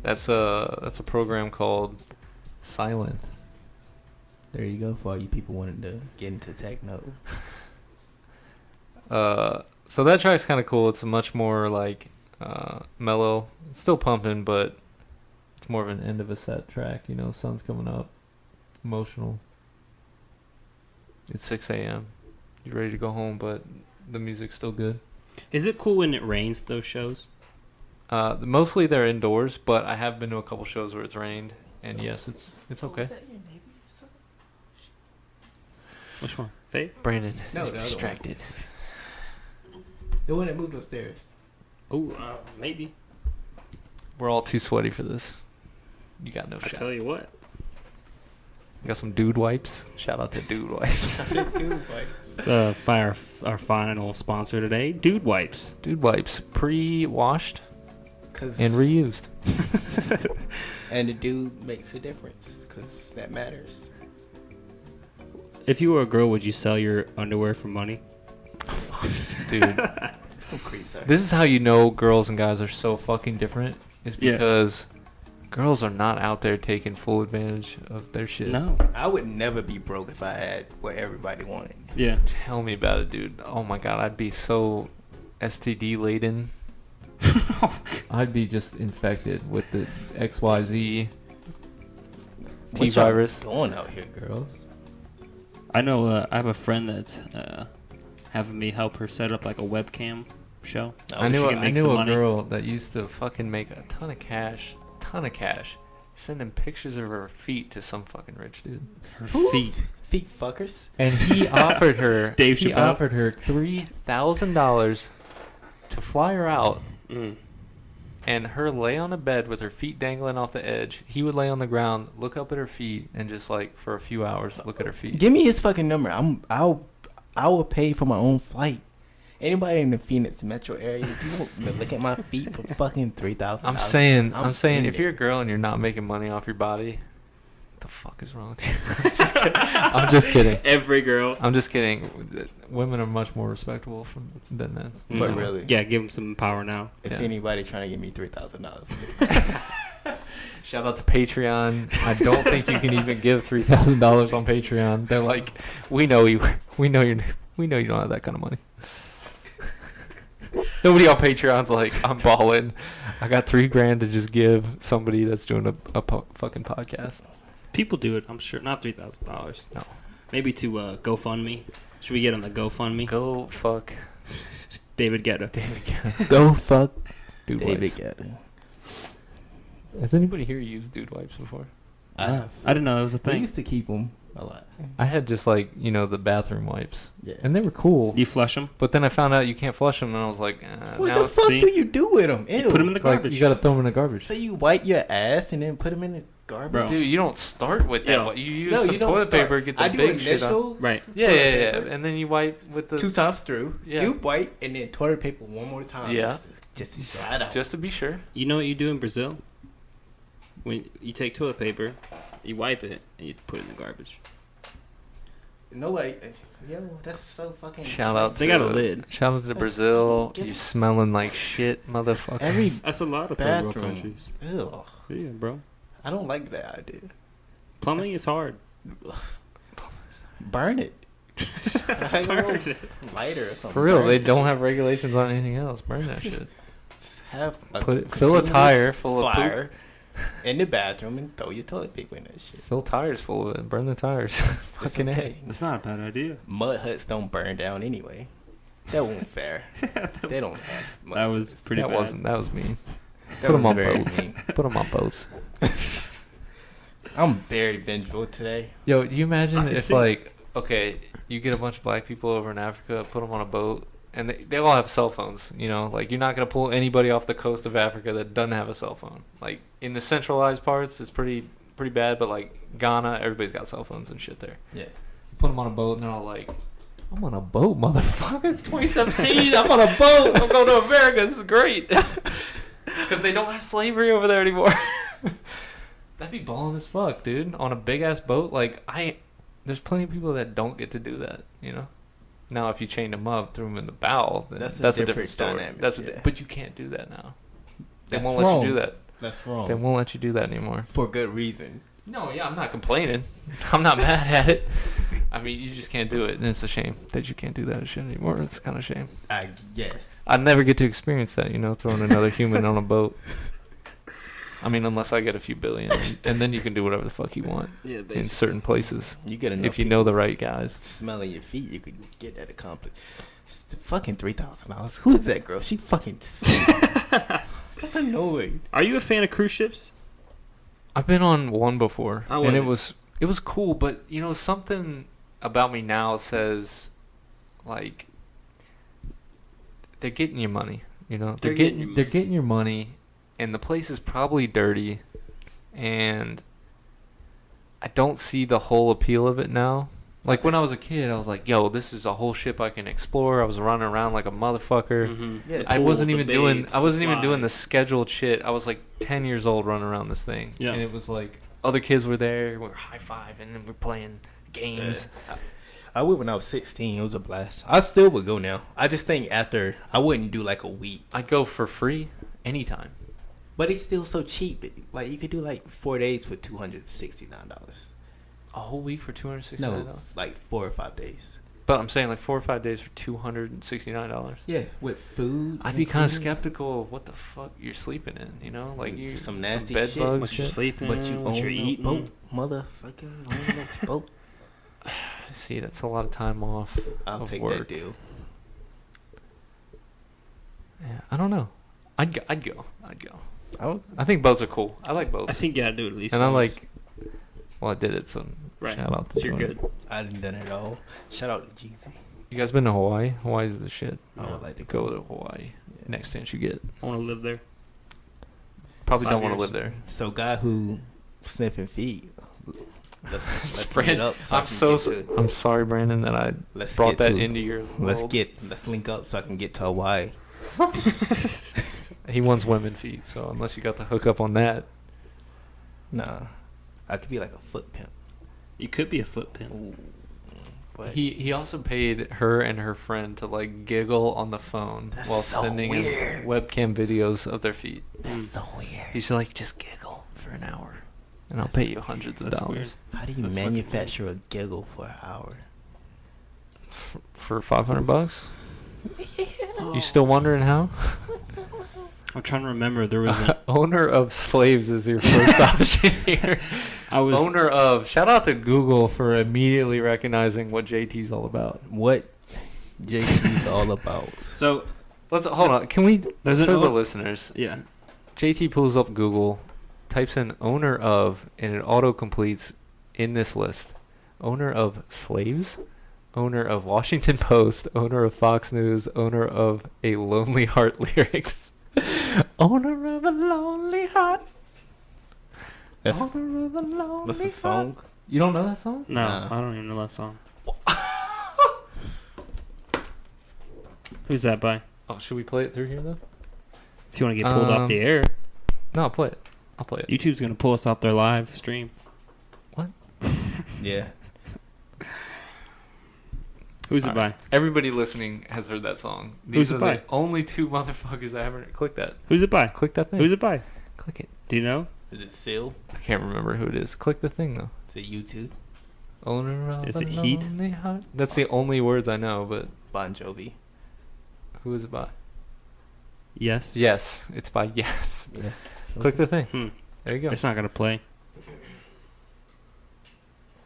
That's a program called Silent. There you go for all you people wanting to get into techno. So that track's kind of cool. It's a much more like mellow. It's still pumping, but it's more of an end of a set track. You know, sun's coming up, emotional. It's 6 a.m. You're ready to go home, but the music's still good. Is it cool when it rains, those shows? Mostly they're indoors, but I have been to a couple shows where it's rained, and yes, it's okay. Which one? Faith? Brandon No, is the other one. distracted. The one that moved upstairs. Oh, maybe. We're all too sweaty for this. You got no I shot. tell you what. Got some dude wipes. Shout out to dude wipes. Dude wipes. By our final sponsor today, Dude Wipes. Dude wipes, pre-washed Cause and reused. and the dude makes a difference, cause that matters. If you were a girl, would you sell your underwear for money? Dude, Some creeps are. this is how you know girls and guys are so fucking different. Is Yeah. because girls are not out there taking full advantage of their shit. No. I would never be broke if I had what everybody wanted. Yeah. Tell me about it, dude. Oh my god, I'd be so STD laden. I'd be just infected with the XYZ T What y'all virus. doing out here, girls? I know. I have a friend that's having me help her set up like a webcam show. I knew she can make a some money. girl that used to fucking make a ton of cash, sending pictures of her feet to some fucking rich dude. Her Who? feet. Feet fuckers. And he offered her Dave he Chappelle? offered her $3,000 to fly her out Mm. and her lay on a bed with her feet dangling off the edge. He would lay on the ground, look up at her feet, and just like for a few hours look at her feet. Give me his fucking number. I will pay for my own flight. Anybody in the Phoenix metro area, if you want to look at my feet for fucking $3,000. I'm saying in if there. you're a girl and you're not making money off your body, what the fuck is wrong with you? I'm just kidding. Every girl. I'm just kidding. Women are much more respectable than men. But really, Yeah, give them some power now. if Yeah. anybody trying to give me $3,000, Shout out to Patreon. I don't think you can even give $3,000 on Patreon. They're like, we know you don't have that kind of money. Nobody on Patreon's like, I'm balling. I got $3,000 to just give somebody that's doing a fucking podcast. People do it, I'm sure. Not $3,000. No. Maybe to GoFundMe. Should we get on the GoFundMe? Go fuck David Guetta. David Guetta. go fuck Dude David wipes. Guetta. Has anybody here used dude wipes before? I have. I didn't know that was a We thing. used to keep them a lot. I had just like, the bathroom wipes. Yeah. And they were cool. You flush them? But then I found out you can't flush them, and I was like, What now the it's fuck see? do you do with them? You put them in the like, garbage. you gotta throw them in the garbage. So you wipe your ass and then put them in the garbage? Bro. Dude, you don't start with that. Yeah. You use No, some you don't toilet start. paper, get the I do big shit on. initial Right. Yeah, toilet yeah, yeah. paper, And then you wipe with the 2 times through. Yeah. Do wipe and then toilet paper one more time. Yeah. Just to dry it out. just to be sure. You know what you do in Brazil? When you take toilet paper, you wipe it, and you put it in the garbage. Nobody. Yo, that's so fucking. Shout out They to got a lid. Shout out to That's- Brazil. give You it- smelling like shit, motherfucker. Every That's a lot of third world bathroom. countries. Ew. Yeah, bro. I don't like that idea. Plumbing is hard. Burn it. Like a Burn little it. lighter or something. For real, Burn they it. don't have regulations on anything else. Burn that shit. Just have Fill a continuous tire full of poop. fire in the bathroom and throw your toilet paper in that shit. Fill tires full of it. Burn the tires. It's Fucking okay. That's not a bad idea. Mud huts don't burn down anyway. That wasn't fair. They don't have. Mud That was huts. pretty that bad. wasn't. That was mean. That Put 'em was on very boats. mean. Put them on boats. I'm very vengeful today. Yo, do you imagine I can if see. like, okay, you get a bunch of black people over in Africa, put them on a boat, and they all have cell phones. Like you're not gonna pull anybody off the coast of Africa that doesn't have a cell phone. Like in the centralized parts, it's pretty bad, but like Ghana, everybody's got cell phones and shit there. Yeah. Put them on a boat, and they're all like, "I'm on a boat, motherfucker! It's 2017. I'm on a boat. I'm going to America. This is great." Because they don't have slavery over there anymore. That'd be balling as fuck, dude. On a big ass boat, like there's plenty of people that don't get to do that. Now, if you chained them up, threw them in the bow, then That's that's a a different different story. dynamic, yeah. But you can't do that now. They That's won't let wrong. you do that. That's wrong. They won't let you do that anymore. For good reason. No, yeah, I'm not complaining. I'm not mad at it. I mean, you just can't do it, and it's a shame that you can't do that shit anymore. It's kind of a shame. Yes. I'd never get to experience that, throwing another human on a boat. I mean, unless I get a few billion, and then you can do whatever the fuck you want Yeah, in certain places. You get enough If you know the right guys. smelling your feet, you could get that accomplished. It's fucking $3,000. Who is that girl? She fucking. That's annoying. Are you a fan of cruise ships? I've been on one before, How and was it was cool, but something about me now says, like, they're getting your money. They're getting your money, and the place is probably dirty, and I don't see the whole appeal of it now. Like when I was a kid, I was like, "Yo, this is a whole ship I can explore." I was running around like a motherfucker. Mm-hmm. Yeah, I wasn't even doing the the scheduled shit. I was like 10 years old running around this thing. Yeah. And it was like other kids were there, we were high-fiving and we're playing games. Yeah. I went when I was 16. It was a blast. I still would go now. I just think after, I wouldn't do like a week. I'd go for free anytime. But it's still so cheap. Like you could do like 4 days for $269. A whole week for $269? No, like 4 or 5 days. But I'm saying like 4 or 5 days for $269. Yeah, with food. I'd be kind of skeptical of what the fuck you're sleeping in, you know? Like you some nasty bed shit. bugs What you're shit. sleeping, But you what own you're no eating. boat, motherfucker. Own no boat. See, that's a lot of time off. I'll of take work. that deal. Yeah, I don't know. I'd go. Oh, I think boats are cool. I like boats. I think you gotta do it at least and I once. like. Well, I did it, so Right. shout out to So you're Tony. good. I didn't done it all. Shout out to Jeezy. You guys been to Hawaii? Hawaii's the shit. I would like to Go to Hawaii. Next chance you get. I want to live there. Probably 5 don't want to years. live there. So guy who sniffing feet. Let's Brandon, get up. So I'm so. to, I'm sorry, Brandon, that I let's brought get that to, into your world. Let's link up so I can get to Hawaii. He wants women feet, so unless you got the hookup on that, Nah, I could be like a foot pimp. You could be a foot pimp. Ooh, but he also paid her and her friend to like giggle on the phone That's while so sending weird. him webcam videos of their feet. that's so weird. He's like, just giggle for an hour, and I'll That's pay you hundreds of That's dollars weird. How do you That's fucking manufacture a giggle for an hour? for $500. You still wondering how? I'm trying to remember. There was an, Owner of slaves is your first option here. I was Owner of. Shout out to Google for immediately recognizing what JT's all about. What JT's all about? so Let's hold on. Can we? There's For an the o- listeners, yeah. JT pulls up Google, types in owner of, and it auto completes in this list. Owner of slaves, owner of Washington Post, owner of Fox News, owner of a Lonely Heart lyrics. Owner of a lonely heart. That's Owner of a lonely what's the heart. song? You don't know that song? No, Nah. I don't even know that song. Who's that by? Oh, should we play it through here though? If you want to get pulled off the air, No, I'll play it. I'll play it. YouTube's gonna pull us off their live stream. Yeah. Who's All it right. by? Everybody listening has heard that song. Who's These it are by? the only two motherfuckers that haven't. Click that. Who's it by? Click that thing. Who's it by? Click it. Do you know? Is it Seal? I can't remember who it is. Click the thing though. Is it U2? Owner of Is a it Heat? lonely heart. That's the only words I know. But Bon Jovi. who is it by? Yes. Yes, it's by Yes. Yes. Click the thing. Hmm. There you go. It's not gonna play.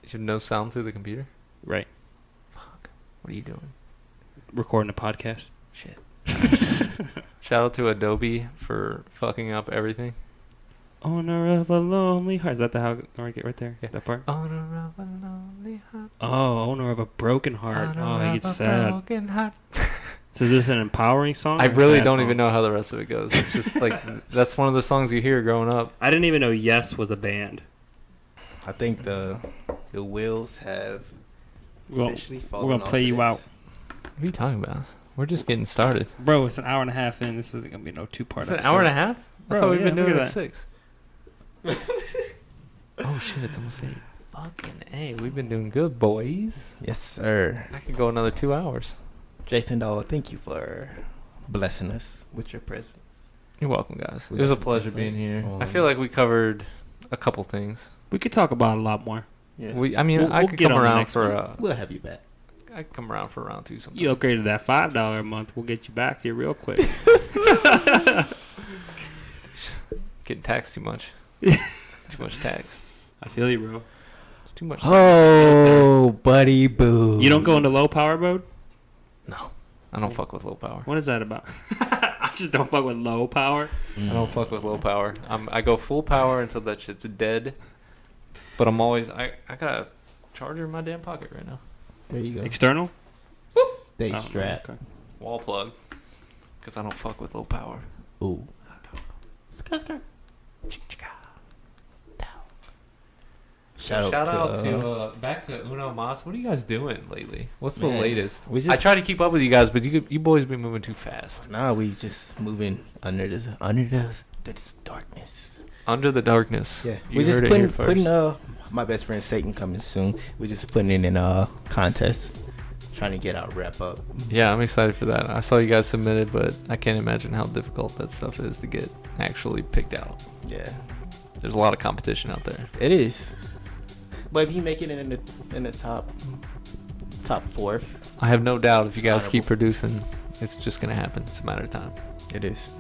You should no sound through the computer. Right. Fuck. What are you doing? Recording a podcast. Shit. Shout out to Adobe for fucking up everything. Owner of a lonely heart. Is that the how I get right there? Yeah. That part. Owner of a lonely heart. Oh, owner of a broken heart. Owner Oh, he of gets a sad. broken heart. So is this an empowering song? I or a really sad don't song? even know how the rest of it goes. It's just like that's one of the songs you hear growing up. I didn't even know Yes was a band. I think the wheels have Well, officially fallen we're gonna off play of you this. out. What are you talking about? We're just getting started. Bro, it's an hour and a half in. This isn't gonna be no two-part. It's an hour and a half? I Bro, thought we've yeah, been look doing at it that. 6. Oh shit, it's almost 8. Fucking A. We've been doing good, boys. Yes, sir. I could go another 2 hours. Jason Dollar, thank you for blessing us with your presence. You're welcome, guys. We It was got a some pleasure insight being here. I on- feel like we covered a couple things. We could talk about a lot more. Yeah. I mean, We'll- I we'll could get come on the around next for one. We'll have you back. I could come around for round 2 sometime. You upgraded that $5 a month. We'll get you back here real quick. Getting taxed too much. Too much tax. I feel you, bro. It's too much. Oh, buddy boo. You don't go into low power mode? No, I don't fuck with low power. What is that about? I just don't fuck with low power. Mm. I don't fuck with low power. I go full power until that shit's dead. But I'm always I got a charger in my damn pocket right now. There you go. External? Stay Oh, strapped. okay. Wall plug. Because I don't fuck with low power. Shout out to back to Uno Mas. What are you guys doing lately? What's the Man, latest? we I just- try to keep up with you guys, but you boys been moving too fast. Nah, we just moving under this darkness. Under the darkness. Yeah, You we just heard it here putting first. my best friend Satan coming soon. We're just putting it in a contest, trying to get our rep up. Yeah, I'm excited for that. I saw you guys submitted, but I can't imagine how difficult that stuff is to get actually picked out. Yeah, There's a lot of competition out there. it is. But if you make it in the top fourth, I have no doubt if you It's guys keep honorable. producing, it's just gonna happen. It's a matter of time. it is.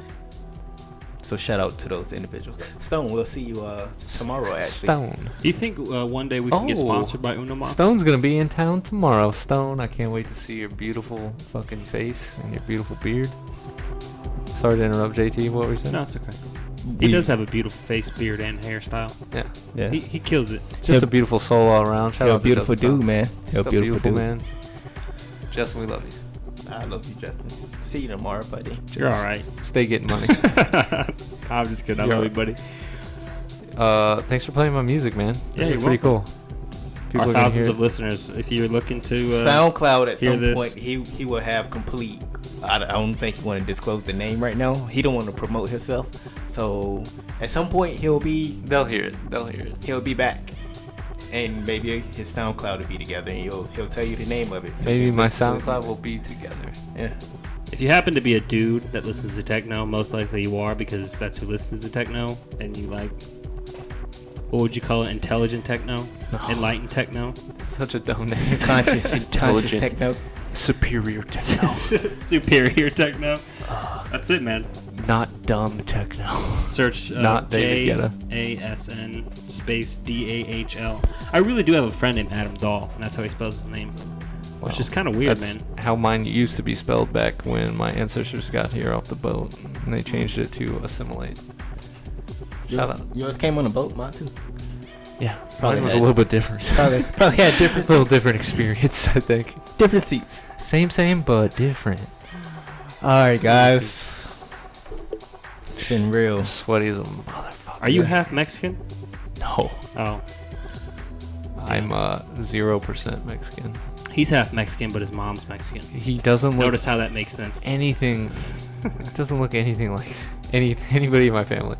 So shout out to those individuals. Stone, we'll see you tomorrow. Actually, Stone. Do you think one day we can get Oh. sponsored by Uno Mas? Stone's gonna be in town tomorrow. Stone, I can't wait to see your beautiful fucking face and your beautiful beard. Sorry to interrupt, JT. What were you saying? No, it's okay. He does have a beautiful face, beard, and hairstyle. Yeah, Yeah, He kills it. just a beautiful soul all around. Shout you're a out to beautiful Justin dude, Stone. man. You're a Just beautiful dude, man. Justin, we love you. I love you, Justin. See you tomorrow, buddy. You're all right. Stay getting money. I'm just kidding. I You're love you, right. buddy. Thanks for playing my music, man. Yeah, This you're is pretty cool. People Our are gonna thousands hear of it. listeners. If you're looking to SoundCloud at hear some this. point he will have complete. I don't think he want to disclose the name right now. He don't want to promote himself. So at some point They'll hear it. They'll hear it. he'll be back, and maybe his SoundCloud will be together, and he'll tell you the name of it. So Maybe you my listen to it. SoundCloud will be together. Yeah. If you happen to be a dude that listens to techno, most likely you are because that's who listens to techno, and you like, what would you call it? Intelligent techno, enlightened techno, It's such a dumb name. Conscious Intelligent. techno. Superior techno. superior techno. That's it, man. Not dumb techno. Search Not David Guetta. JASN space DAHL. I really do have a friend named Adam Dahl, and that's how he spells his name, which is kind of weird, That's man. how mine used to be spelled back when my ancestors got here off the boat, and they changed it to assimilate. Shout out. Yours came on a boat, mine too. Yeah, Probably mine was a had- little bit different. Probably had different a little seats. different experience, I think. Different seats. Same, but different. All right, guys. It's been real. I'm sweaty as a motherfucker. Are you half Mexican? No, Oh, I'm 0% Mexican. he's half Mexican, but his mom's Mexican. He doesn't look Notice how that makes sense. anything. Doesn't look anything like anybody in my family.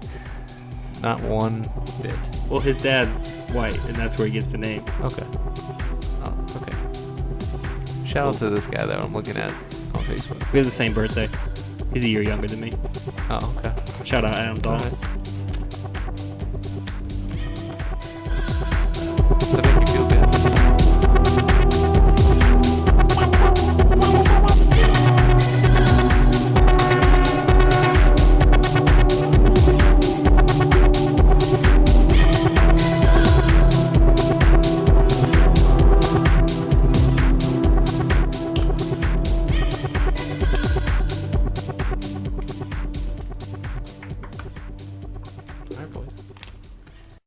Not one bit. Well, his dad's white, and that's where he gets the name. Okay. Oh, okay. Shout out to this guy that I'm looking at on Facebook. We have the same birthday. He's a year younger than me. Oh, okay. Shout out Adam Dahl. Alright.